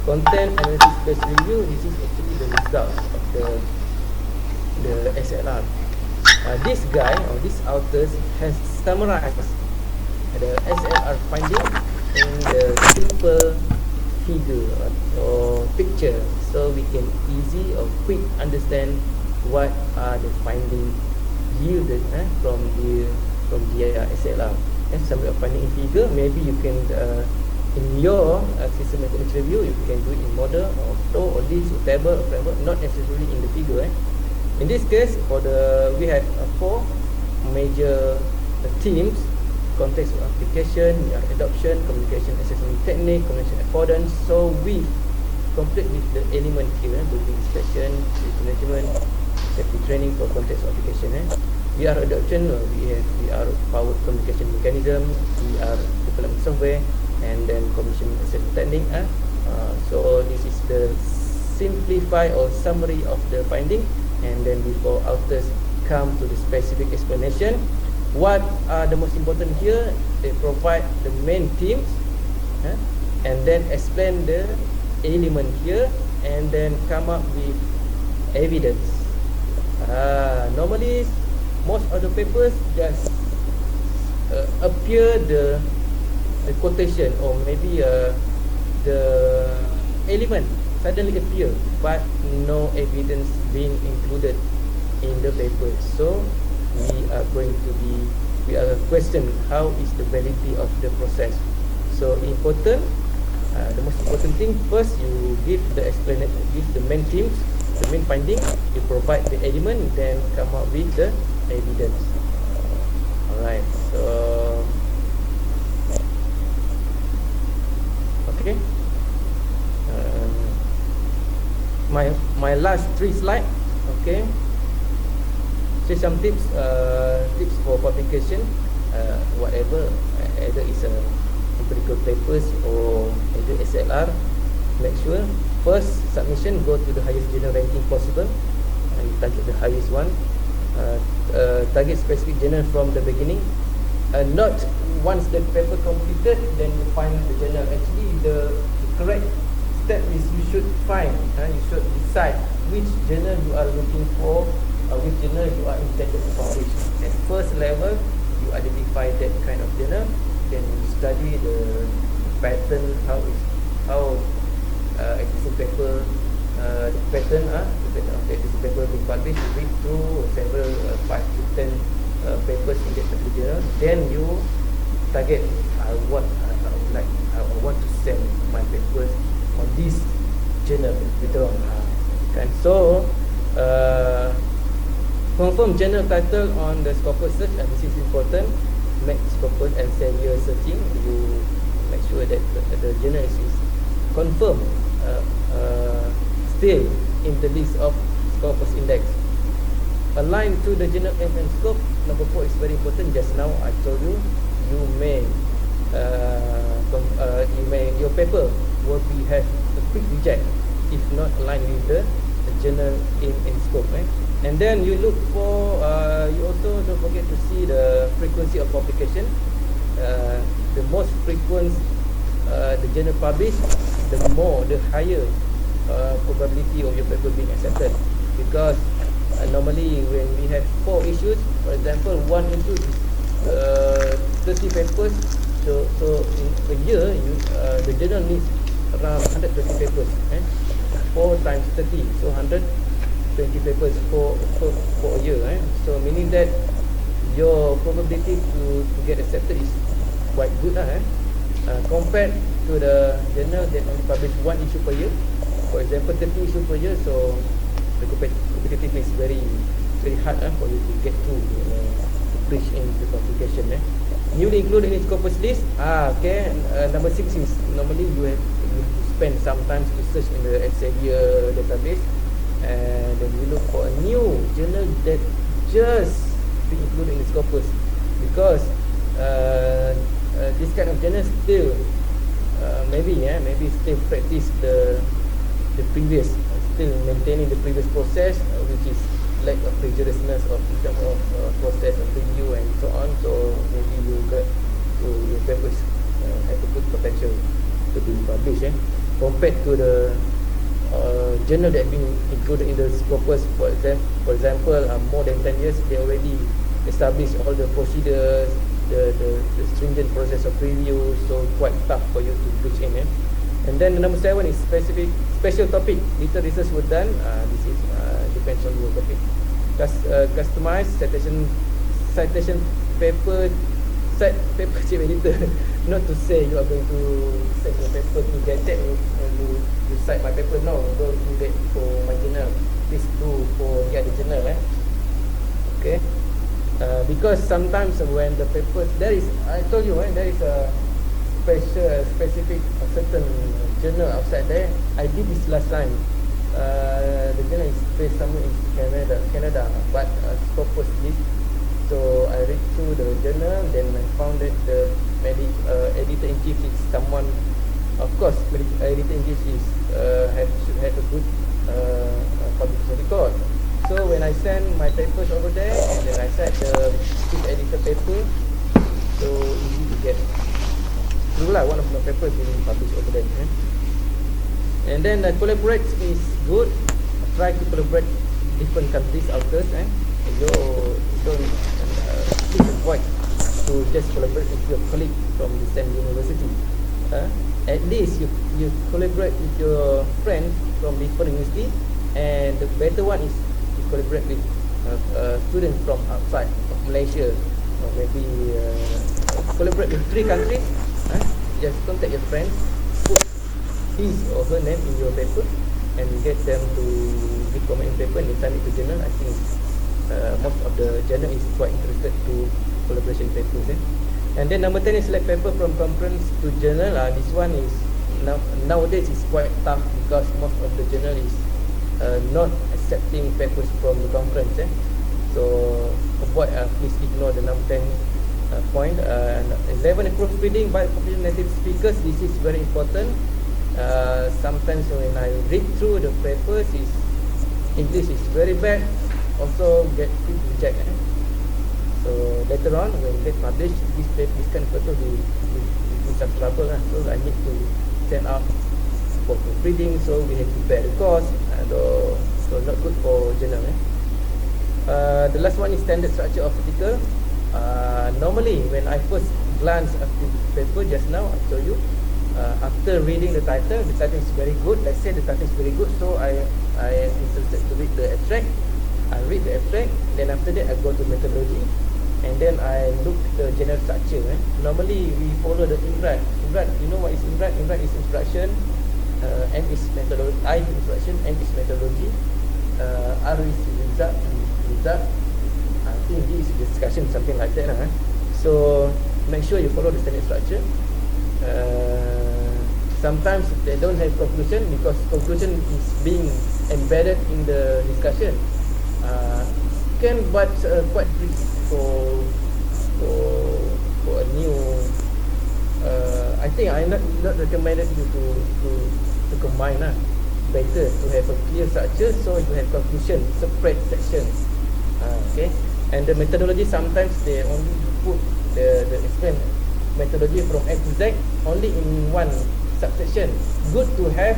Content analysis based review. This is actually the result of the SLR. This guy or this authors has summarized the SLR finding in the simple figure or picture, so we can easy or quick understand what are the findings yielded from the SLR. And some of finding in figure, maybe you can in your system mathematics review, you can do it in model or flow or list or table or framework, not necessarily in the figure. In this case, we have 4 major themes: context of application, adoption, communication assessment technique, communication affordance. So we complete with the element here, building inspection, safety management, safety training for context of application. We are adoption, we are power communication mechanism, we are development software, and then communication assessment technique. So this is the simplify or summary of the finding. And then before authors come to the specific explanation, what are the most important here? They provide the main themes, and then explain the element here, and then come up with evidence. Normally, most of the papers just appear the quotation, or maybe the element suddenly appear, but no evidence being included in the paper. So we are question how is the validity of the process. So important, the most important thing, first you give the explanation, give the main themes, the main finding, you provide the element, then come up with the evidence. Alright, so okay. My last 3 slide. Okay, so some tips for publication, whatever, either is a empirical papers or either SLR. Make sure first submission go to the highest journal ranking possible. You target the highest one. Target specific journal from the beginning. Not once the paper completed, then you find the journal. Actually, the correct step is you should find, you should decide which journal you are looking for, which journal you are intended to publish. At first level, you identify that kind of journal, then you study the pattern, how existing paper, the pattern of the existing paper being published. You read through several 5 to 10 papers in that particular journal. Then you target, I want to send my papers on this journal later on. So confirm journal title on the Scopus search, and this is important. Make Scopus Elsevier searching. You make sure that the journal is confirmed, still in the list of Scopus index. Align to the journal aim and scope. Number 4 is very important. Just now I told you, your paper will have a quick reject if not aligned with the journal aim and scope. And then you look for, you also don't forget to see the frequency of publication. The most frequent the journal published, the higher probability of your paper being accepted. Because normally when we have 4 issues, for example, one issue is 30 papers. So in a year, the journal needs around 120 papers. 4 times 30, so 120 papers for a year. So meaning that your probability to get accepted is quite good, compared to the journal that only publish 1 issue per year. For example, 30 issues per year, so the competitiveness is very hard for you to get to preach in the publication. Newly included in Scopus list. Okay. Number 6 is normally you have to spend some time to search in the Elsevier database, and then you look for a new journal that just be included in the Scopus, because this kind of journal still maybe still practice the previous, still maintaining the previous process, which is lack of rigorousness of in terms of process of review and so on. So maybe your papers have a good potential to be published. Compared to the journal that have been included in the scopus, for example, more than 10 years, they already established all the procedures, the stringent process of review, so quite tough for you to push in. And then the number 7 is special topic. Little research was done. This is depends on your topic. Customized citation paper. Set paper chief editor. Not to say you are going to send your paper to get that and you cite my paper. No, don't do that for my journal. Please do for the other journal. Okay. Because sometimes when the papers, I told you, there is a specific certain journal outside there. I did this last time. The journal is based somewhere in Canada, but Scopus did. So I read through the journal, then I found that the editor-in-chief is someone. Of course, editor-in-chief should have a good publication record. So when I send my papers over there, and then I set the chief editor paper, so easy to get through lah. One of my papers being published over there. And then collaborate is good. Try to collaborate different countries, authors. You don't please avoid to just collaborate with your colleague from the same university. At least you collaborate with your friends from different university, and the better one is you collaborate with students from outside of Malaysia, or maybe collaborate with 3 countries. Just contact your friends, put his or her name in your paper, and get them to give comment in paper and send it to journal. I think most of the journal is quite interested to collaboration papers. And then number 10 is select paper from conference to journal. This one is nowadays is quite tough because most of the journal is not accepting papers from the conference. So avoid, please ignore the number 10 point. 11, proofreading by professional native speakers. This is very important. Sometimes when I read through the papers, English is very bad. Also get quick reject. So later on when it get published, this kind of paper will be some trouble. So I need to send out for proofreading. So we have to prepare the course. So not good for journal. The last one is standard structure of article. Normally when I first glance at the paper just now, I show you. After reading the title is very good. Let's say the title is very good, so I interested to read the abstract. I read the abstract, then after that I go to methodology, and then I look the general structure. Normally we follow the INRAD. You know what is INRAD? INRAD is instruction, M is methodology, I is instruction, M is methodology, R is result. I think this is discussion, something like that. So make sure you follow the standard structure. Sometimes they don't have conclusion because conclusion is being embedded in the discussion. But quite tricky for a new. I think I not recommended you to combine. Better to have a clear structure, so you have conclusion, separate sections. Okay, and the methodology sometimes they only put the explain methodology from A to Z only in one subsection. Good to have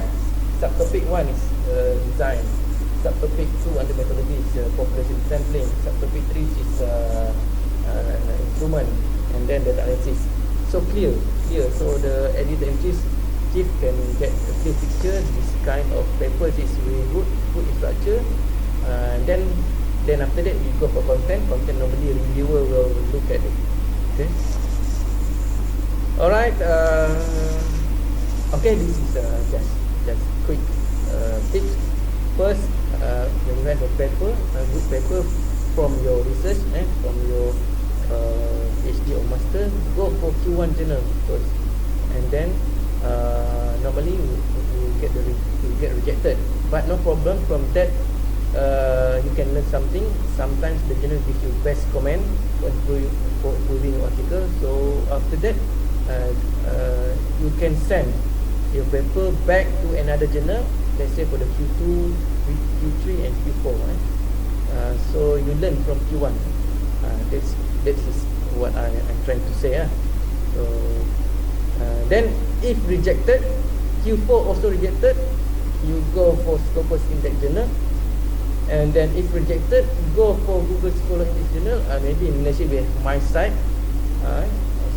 subtopic 1 is design. Subtopic 2 under methodology is population sampling. Subtopic 3 is instrument, and then data analysis. So clear. So the editor-in-chief can get a clear picture. This kind of papers is really good in structure. And then after that we go for content. Content normally reviewer will look at it. Okay. Alright. Okay, this is just quick tips. First, when you have a good paper from your research from your PhD or master, go for Q1 journal first, and then normally you get rejected, but no problem. From that you can learn something. Sometimes the journal gives you best comment for improving your article. So after that you can send your paper back to another journal, let's say for the Q2, Q3 and Q4. So you learn from Q1. That is what I'm trying to say. So then if rejected, Q4 also rejected, you go for Scopus Index Journal. And then if rejected, go for Google Scholar Index Journal. Maybe in Malaysia we have my site.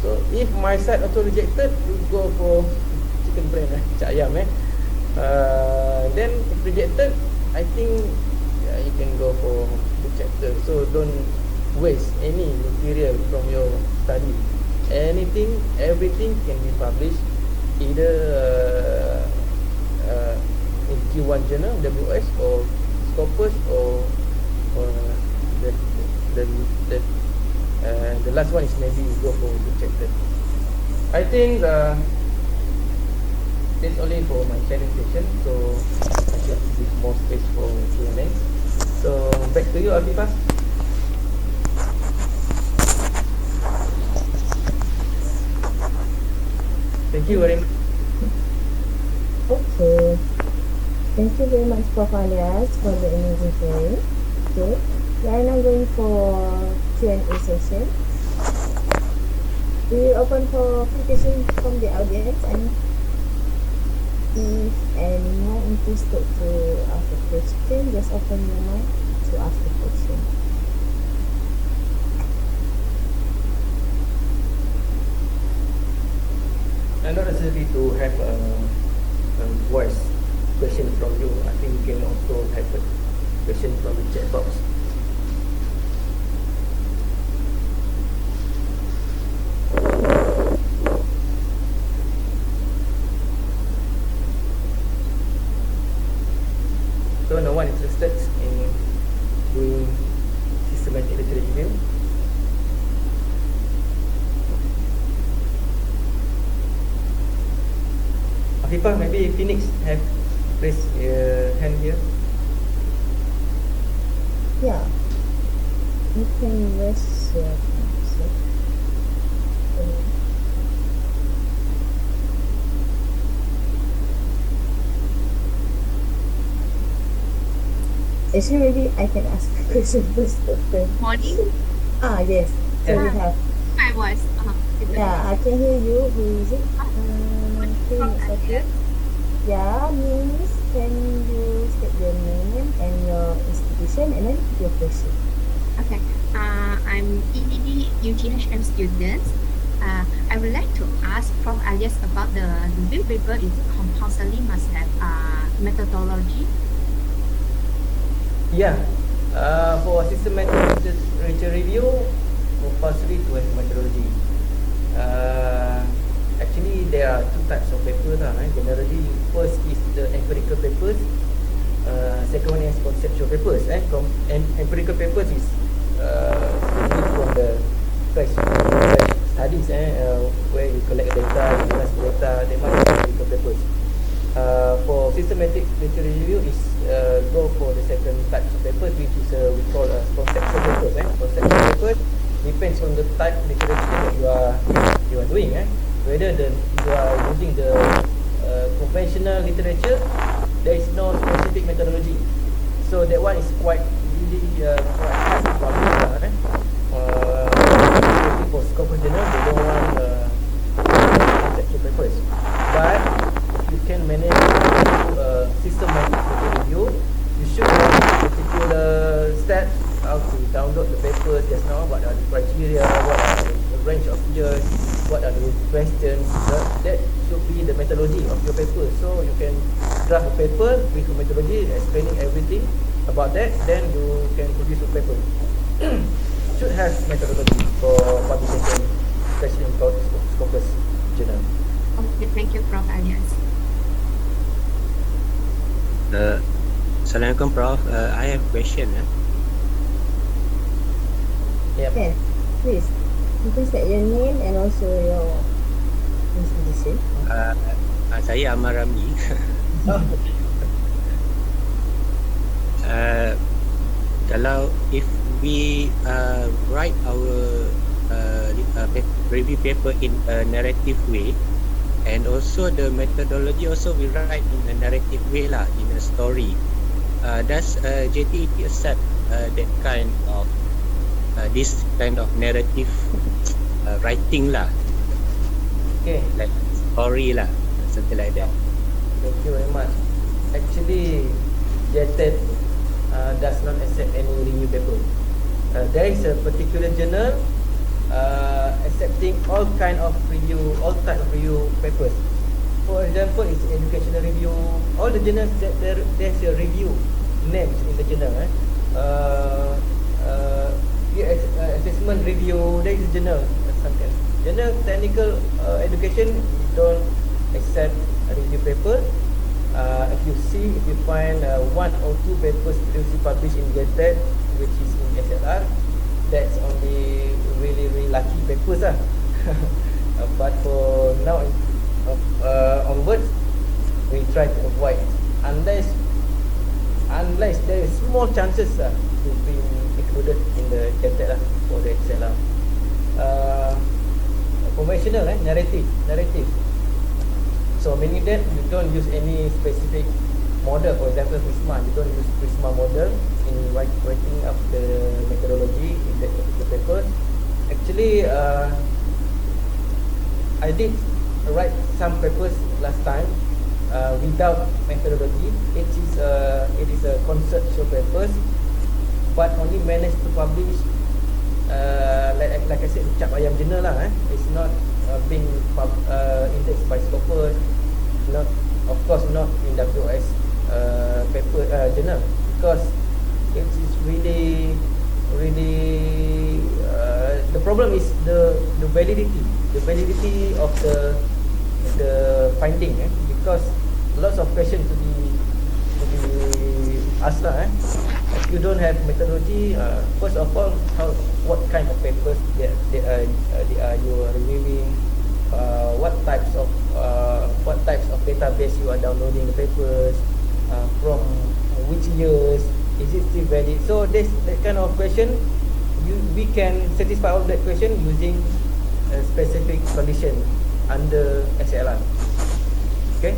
So if my site also rejected, you go for chicken brand, cak ayam. Then if rejected, I think you can go for book chapter. So don't waste any material from your study. Everything can be published either in Q1 journal, WS, or Scopus, or the last one is maybe you go for book chapter. I think that's only for my sharing session, so I should give more space for Q&A. So back to you, Afifah. Thank you very much. Okay. Thank you very much, Prof. Alias, for the amazing sharing. Okay. We are now going for Q&A session. We will open for questions from the audience, and if anyone interested to ask a question, just open your mic to ask the question. I'm not necessary to have a voice question from you. I think you can also have a question from the chat box. So no one interested in doing systematic literature review? Afifah, maybe Phoenix have raised hand here. Yeah. You can raise your hand. So, actually, maybe I can ask a question first. Morning. Yes. So we have. My voice. Yeah, I can hear you. Who is it? From Okay. Yeah, Miss, can you state your name and your institution and then your question? Okay. I'm EDD UTHM student. I would like to ask Prof. Alias about the review paper is compulsory must have methodology. Yeah. For systematic literature review, compulsory to have methodology. Actually, there are two types of papers. Generally, first is the empirical papers. Second one is conceptual papers. Empirical papers is from the fresh studies, where you collect data, you analyze data. They must be empirical papers. For systematic literature review is go for the second type of papers, which is we call conceptual papers. Conceptual papers depends on the type of literature that you are doing. Whether you are using the conventional literature, there is no specific methodology. So that one is quite quite hard to publish. For Scopus Journal, they don't want conceptual papers. But you can manage to do a systematic review. You should have particular steps how to download the papers just now, what are the criteria, what are the range of years, what are the questions. That should be the methodology of your paper. So you can draft a paper with a methodology explaining everything about that, then you can produce a paper. Should have methodology for publication, especially in Scopus Journal. Okay, thank you, Prof. Alias. Assalamualaikum, Prof. I have a question. Yep. Okay, please. You can state your name and also your institution. Saya Amar Ramli. Kalau if we write our review paper in a narrative way, and also the methodology also we write in a narrative way lah, in a story. Does JTEP accept that kind of this kind of narrative writing lah, Okay. like story lah, something like that. Thank you very much. Actually, JTED does not accept any review paper. There is a particular journal accepting all type of review papers. For example, it's educational review. All the journals there's a review names in the journal. Assessment review. There is a journal. Sometimes journal technical education don't accept a review paper. If you find one or two papers previously published in JTED, which is in SLR, that's only really lucky papers lah. But for now onwards, we try to avoid unless there is small chances to be included in the JTED lah for the SLR. Conventional narrative. So meaning that you don't use any specific model. For example, Prisma, you don't use Prisma model in writing up the methodology in the paper. Actually, I did write some papers last time without methodology. It is a conceptual papers, but only managed to publish like I said, Cap Ayam Journal lah. It's not being indexed by Scopus, not, of course, not in WS paper journal, because it is really the problem is the validity of the finding, because lots of questions to be asked lah. If you don't have methodology, first of all, what kind of papers you are reviewing, what types of database you are downloading the papers from, which years, is it still valid? So that kind of question, we can satisfy all that question using a specific condition under SLR. Okay.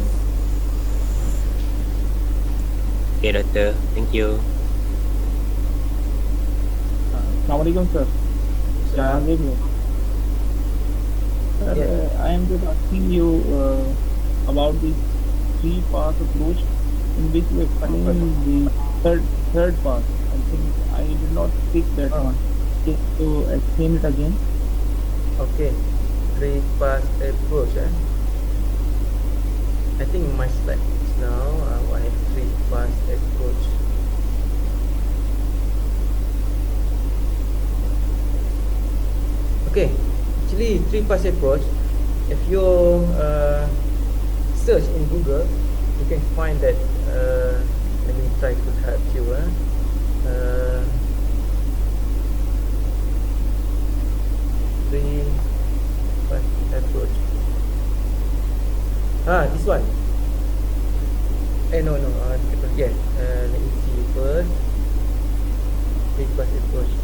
Okay, Doctor. Thank you. Assalamualaikum, sir. Assalamualaikum. Sir, Yes. I am just asking you about this three-path approach in which you explain the third path. I think I did not pick that one. Just to explain it again. Okay, 3-pass approach. I think my slides now I have 3-pass approach. Okay, actually 3-pass approach, if you search in Google, you can find that. Let me try to help you. 3-pass approach. This one. No. Yes. Let me see first. 3-pass approach.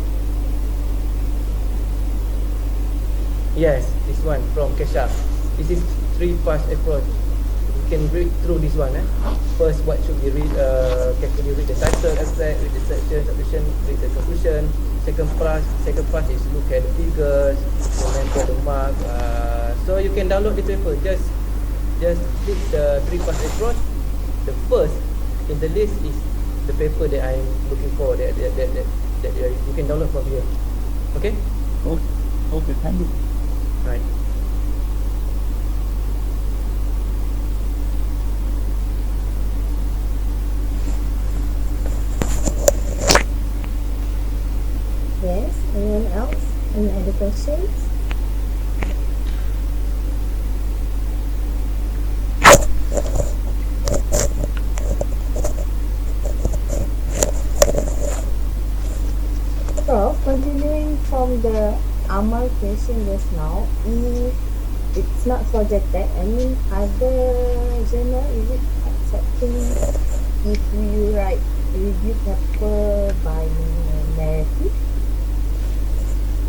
Yes, this one from Kesha. This is 3-pass approach. You can read through this one. First, what should you read? Carefully read the title, abstract, read the section, subsection, read the conclusion. Second part is look at the figures, remember the mark. So you can download the paper. Just click the 3-pass approach. The first in the list is the paper that I'm looking for. That you can download from here. Okay. Okay. Thank you. Right. Yes, anyone else? Any other questions? So, continuing from the Amal question just now, if it's not for JTED, other journal, is it accepting if you write review paper by narrative?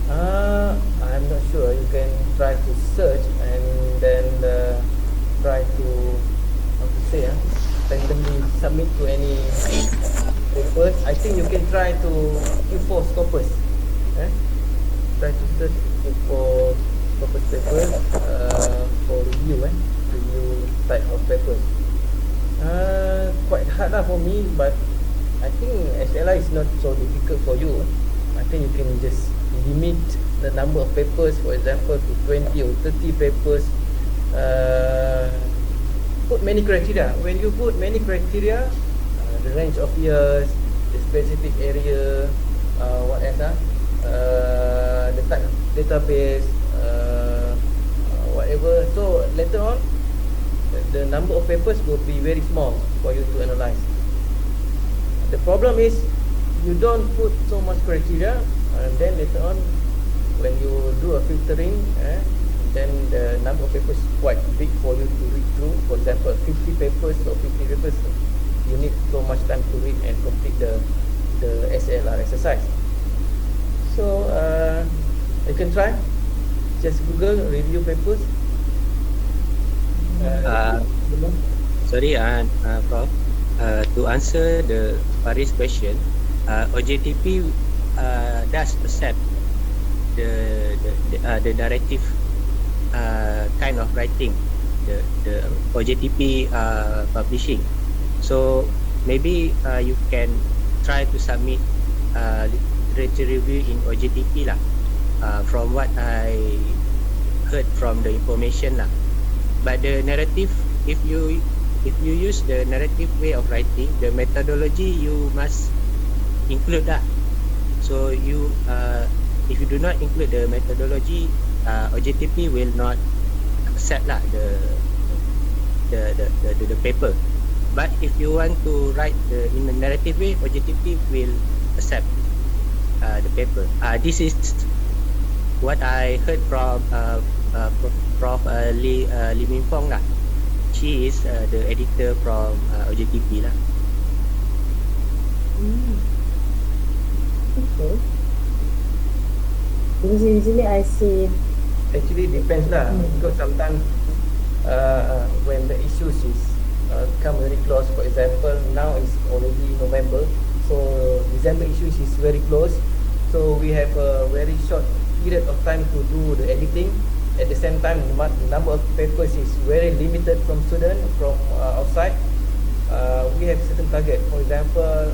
I'm not sure. You can try to search and then try to randomly submit to any papers, I think you can try to Q4 Scopus. Try to search for Scopus papers for review, review type of papers. Quite hard lah for me, but I think SLI is not so difficult for you. I think you can just limit the number of papers, for example, to 20 or 30 papers. Put many criteria. When you put many criteria, the range of years, the specific area, what else? The type of database, whatever. So later on, the number of papers will be very small for you to analyze. The problem is you don't put so much criteria, and then later on, when you do a filtering, then the number of papers is quite big for you to read through. For example, 50 papers or 50 papers, you need so much time to read and complete the SLR exercise. So you can try. Just Google review papers. Sorry, Prof. To answer the Faris question, OJTP does accept the narrative kind of writing, the OJTP publishing. So maybe you can try to submit literature review in OJTP lah. From what I heard from the information lah. But the narrative, if you use the narrative way of writing, the methodology you must include that. So you if you do not include the methodology, OJTP will not accept lah the paper. But if you want to write in a narrative way, OJTP will accept the paper. This is what I heard from Prof. Lee Min Fong lah. She is the editor from OJTP lah. Okay. Because usually I see. Actually depends lah, because sometimes when the issues is come very close, for example, now is already November, so December issues is very close, so we have a very short period of time to do the editing. At the same time, the number of papers is very limited from student from outside. We have certain target. For example,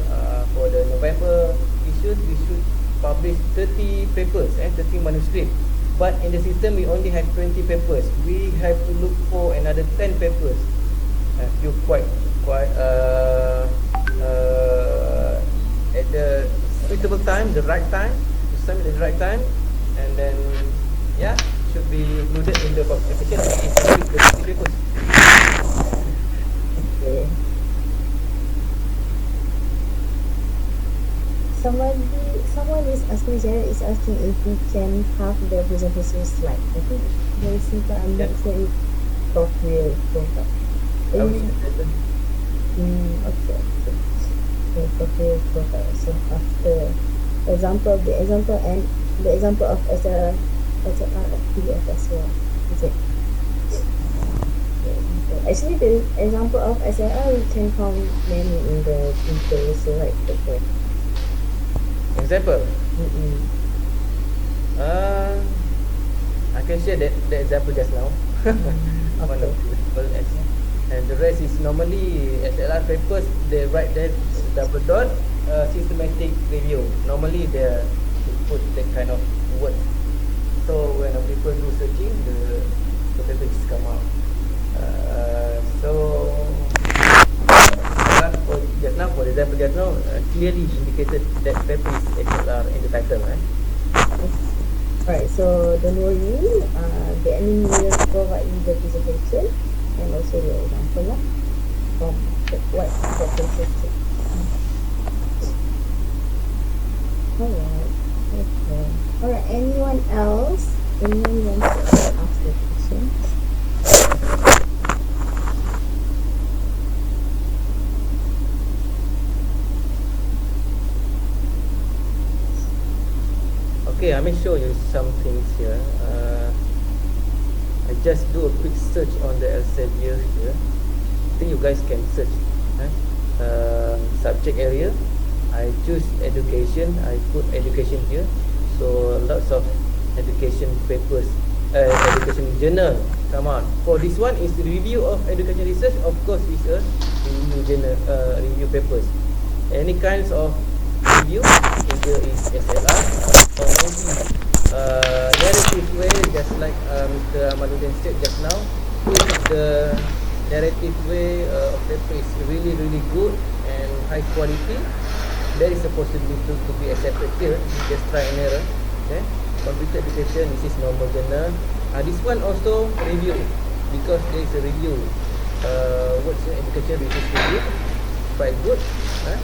for the November issues, we should publish 30 papers and 30 manuscripts. But in the system, we only have 20 papers. We have to look for another 10 papers. You quite at the suitable time, the right time, to submit at the right time, and then should be included in the publication and include the 50 papers. Okay. Someone is asking, Jared is asking if we can have the presentation slide. I think very simple. I'm not sure if Prof will provide. Okay. Prof will provide. So after the example of SLR of PDF as well. Is it? Actually, the example of SLR we can count many in the details, so like okay. Example. I can share that example just now. One of the example, and the rest is normally SLR papers. They write that double dot systematic review. Normally they put that kind of word. So when people do searching, the paper just come out. For example, just now clearly indicated that paper is SLR in the title, right? Alright, so don't worry, the admin will provide you the presentation and also the example from what purposes. Alright, okay. Alright, anyone else? Anyone wants to ask the question? Okay, I may show you some things here. I just do a quick search on the Elsevier here. I think you guys can search subject area, I choose education. I put education here. So lots of education papers, education journal come out. For this one is review of education research. Of course, is a review journal, review papers. Any kinds of review, either is SLR or maybe narrative way, just like Mr. Amaluddin said just now. If the narrative way of paper is really good and high quality, there is a possibility to be accepted here. Just try and error. Okay. Computer education, this is normal journal. This one also review because there is a review. What's the education research review? Quite good. I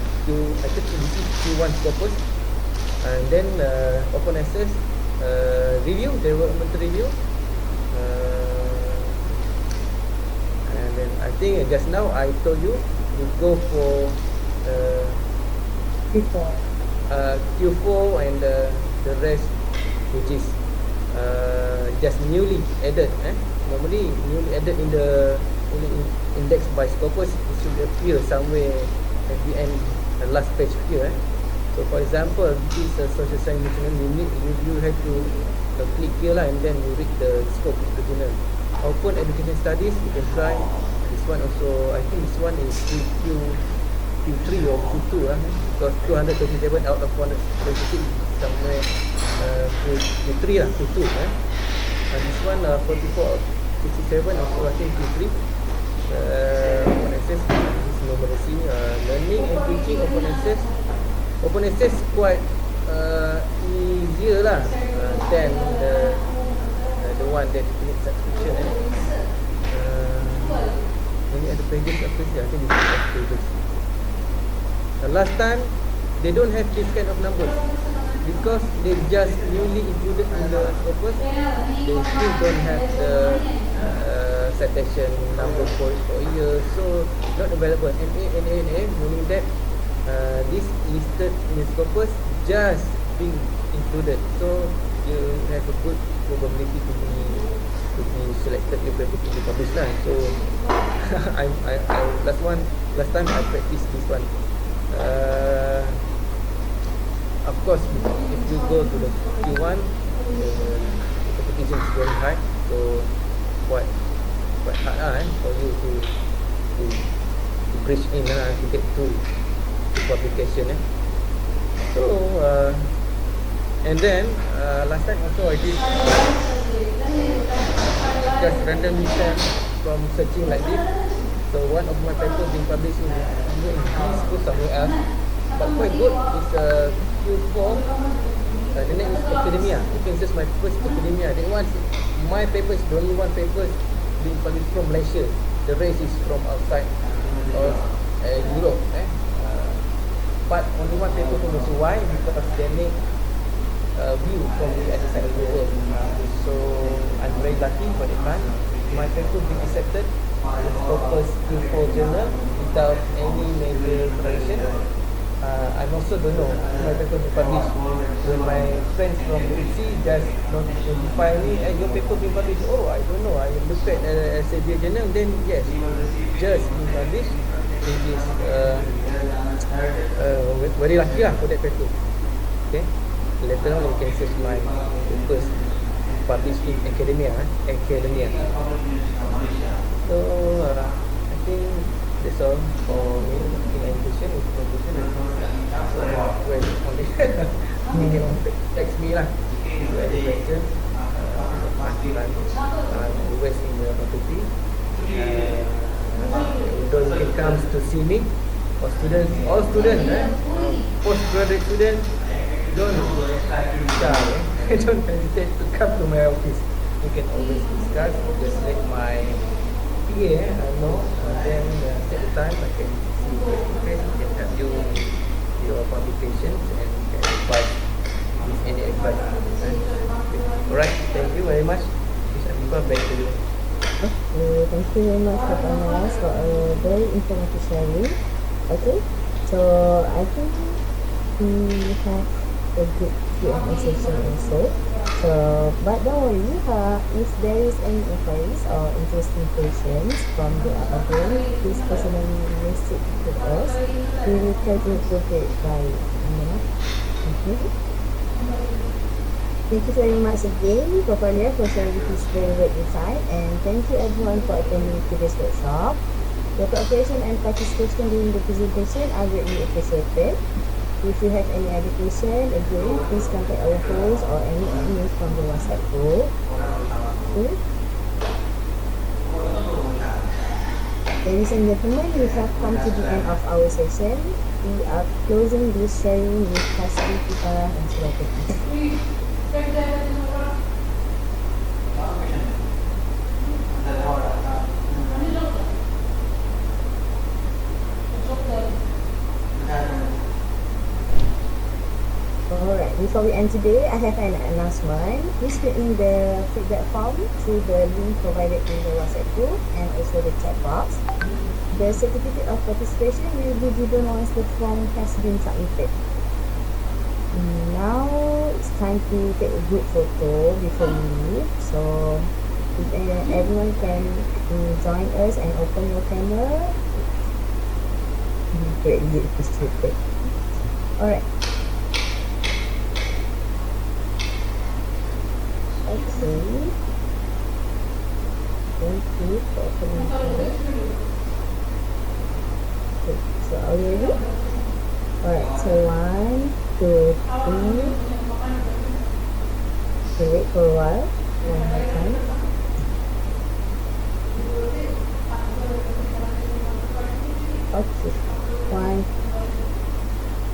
think this is Q1 Scopus. And then open access review, development review. And then I think just now I told you go for Q4 and the rest, which is just newly added. Normally newly added in the index by Scopus, it should appear somewhere at the end, the last page here. So for example, this social science journal, you have to click here lah, and then you read the scope of the journal. Open education studies, you can try this one also. I think this one is Q3 or Q2 because 237 out of 126 somewhere Q3 lah, Q2 and this one 44 67 also I think Q3. Open access, this numeracy, learning and teaching, open access quite easier lah than the one that need subscription. Any other pages? I think this is pages. Last time they don't have this kind of numbers because they just newly included in the Scopus. They still don't have the citation number for year, so not available. MA, meaning that this listed in the Scopus just being included, so you have a good probability to be selected if paper to be published lah. So I last time I practiced this one. Of course, if you go to the Q1, the competition is very high, so quite hard for you to bridge in to get to publication. So and then last time also I did just randomly from searching like this. So one of my papers being published in school somewhere else, but quite good. It's Q4. The name is academia. You can search my first academia. That one, my paper is the only one paper being published from Malaysia. The rest is from outside of Europe. But only one paper from Malaysia. Why? Because they make view from the other side of the world. So I'm very lucky for that time. My paper being accepted in Scopus Q4 journal without any major correction. I also don't know my paper being published. When my friends from UTC just notify me, your paper being published. Oh, I don't know. I looked at Elsevier journal, then yes, just being published. It is very lucky lah for that paper. Okay. Later on you can search my papers published in academia. So I think that's all for me in education. So when you can text me lah if you have any question. I'm always in the faculty. Although you can come to see me, or students, all students, postgraduate students, don't shy, don't hesitate to come to my office. You can always discuss, just let my PA know, then at the time I can see face to face, I can help you your publications and can advise with any advice. Alright, thank you very much. Miss Abiba, back to you. Okay, thank you very much for us for a very informative sharing. Okay, so I think we have a good Q&A session also. So So, but don't worry, if there is any inquiries or interesting questions from the audience, please personally message to us. We will try to appropriate by email. Okay. Thank you very much again, Prof. Alia, for sharing this valuable insight, and thank you everyone for attending today's workshop. Your cooperation and participation during the presentation are greatly appreciated. If you have any other question, again, please contact our host or any admin from the WhatsApp group. Okay. Ladies and gentlemen, we have come to the end of our session. We are closing this sharing with Kasri Kitara and Suratati. Alright, before we end today, I have an announcement. Please fill in the feedback form through the link provided in the WhatsApp group and also the chat box. The certificate of participation will be given once the form has been submitted. Now it's time to take a group photo before we leave. So if everyone can join us and open your camera, greatly appreciated. Alright. Okay. Thank you for opening the camera. Okay, so are you ready? Alright, so 1, 2, 3. Okay, wait for a while. One more time. Okay. 1,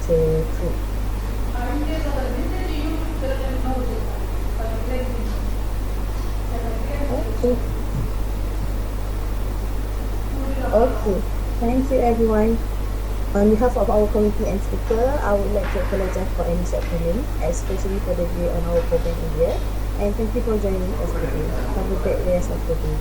2, 3. Okay. Okay. Thank you everyone. On behalf of our committee and speaker, I would like to apologize for any shortcomings, especially for the delay on our program India. And thank you for joining us today. Have a great rest of the day.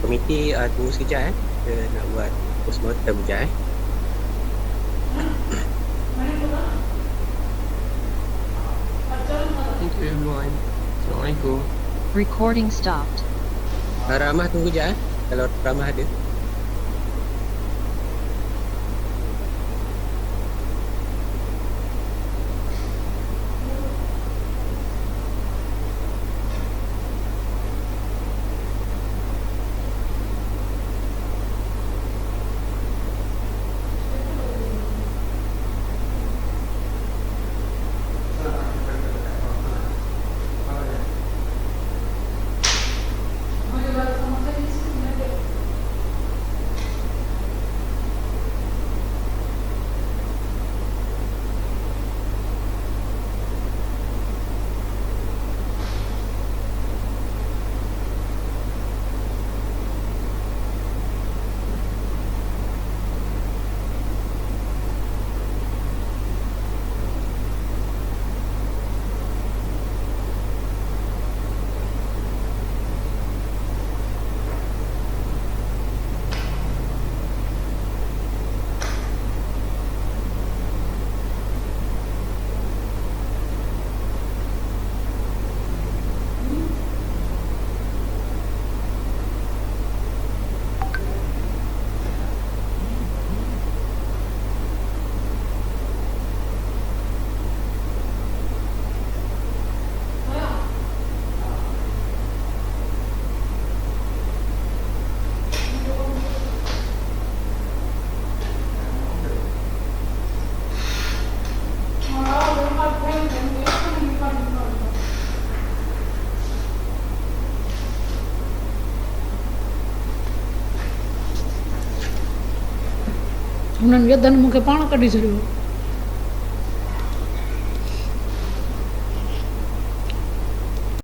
Komiti tunggu sekejap kita nak buat postmortem sekejap Thank you everyone. Assalamualaikum. Recording stopped. Ramah tunggu sekejap kalau Ramah ada. उन्हनि यदनि मूंखे पाण कढी छॾियो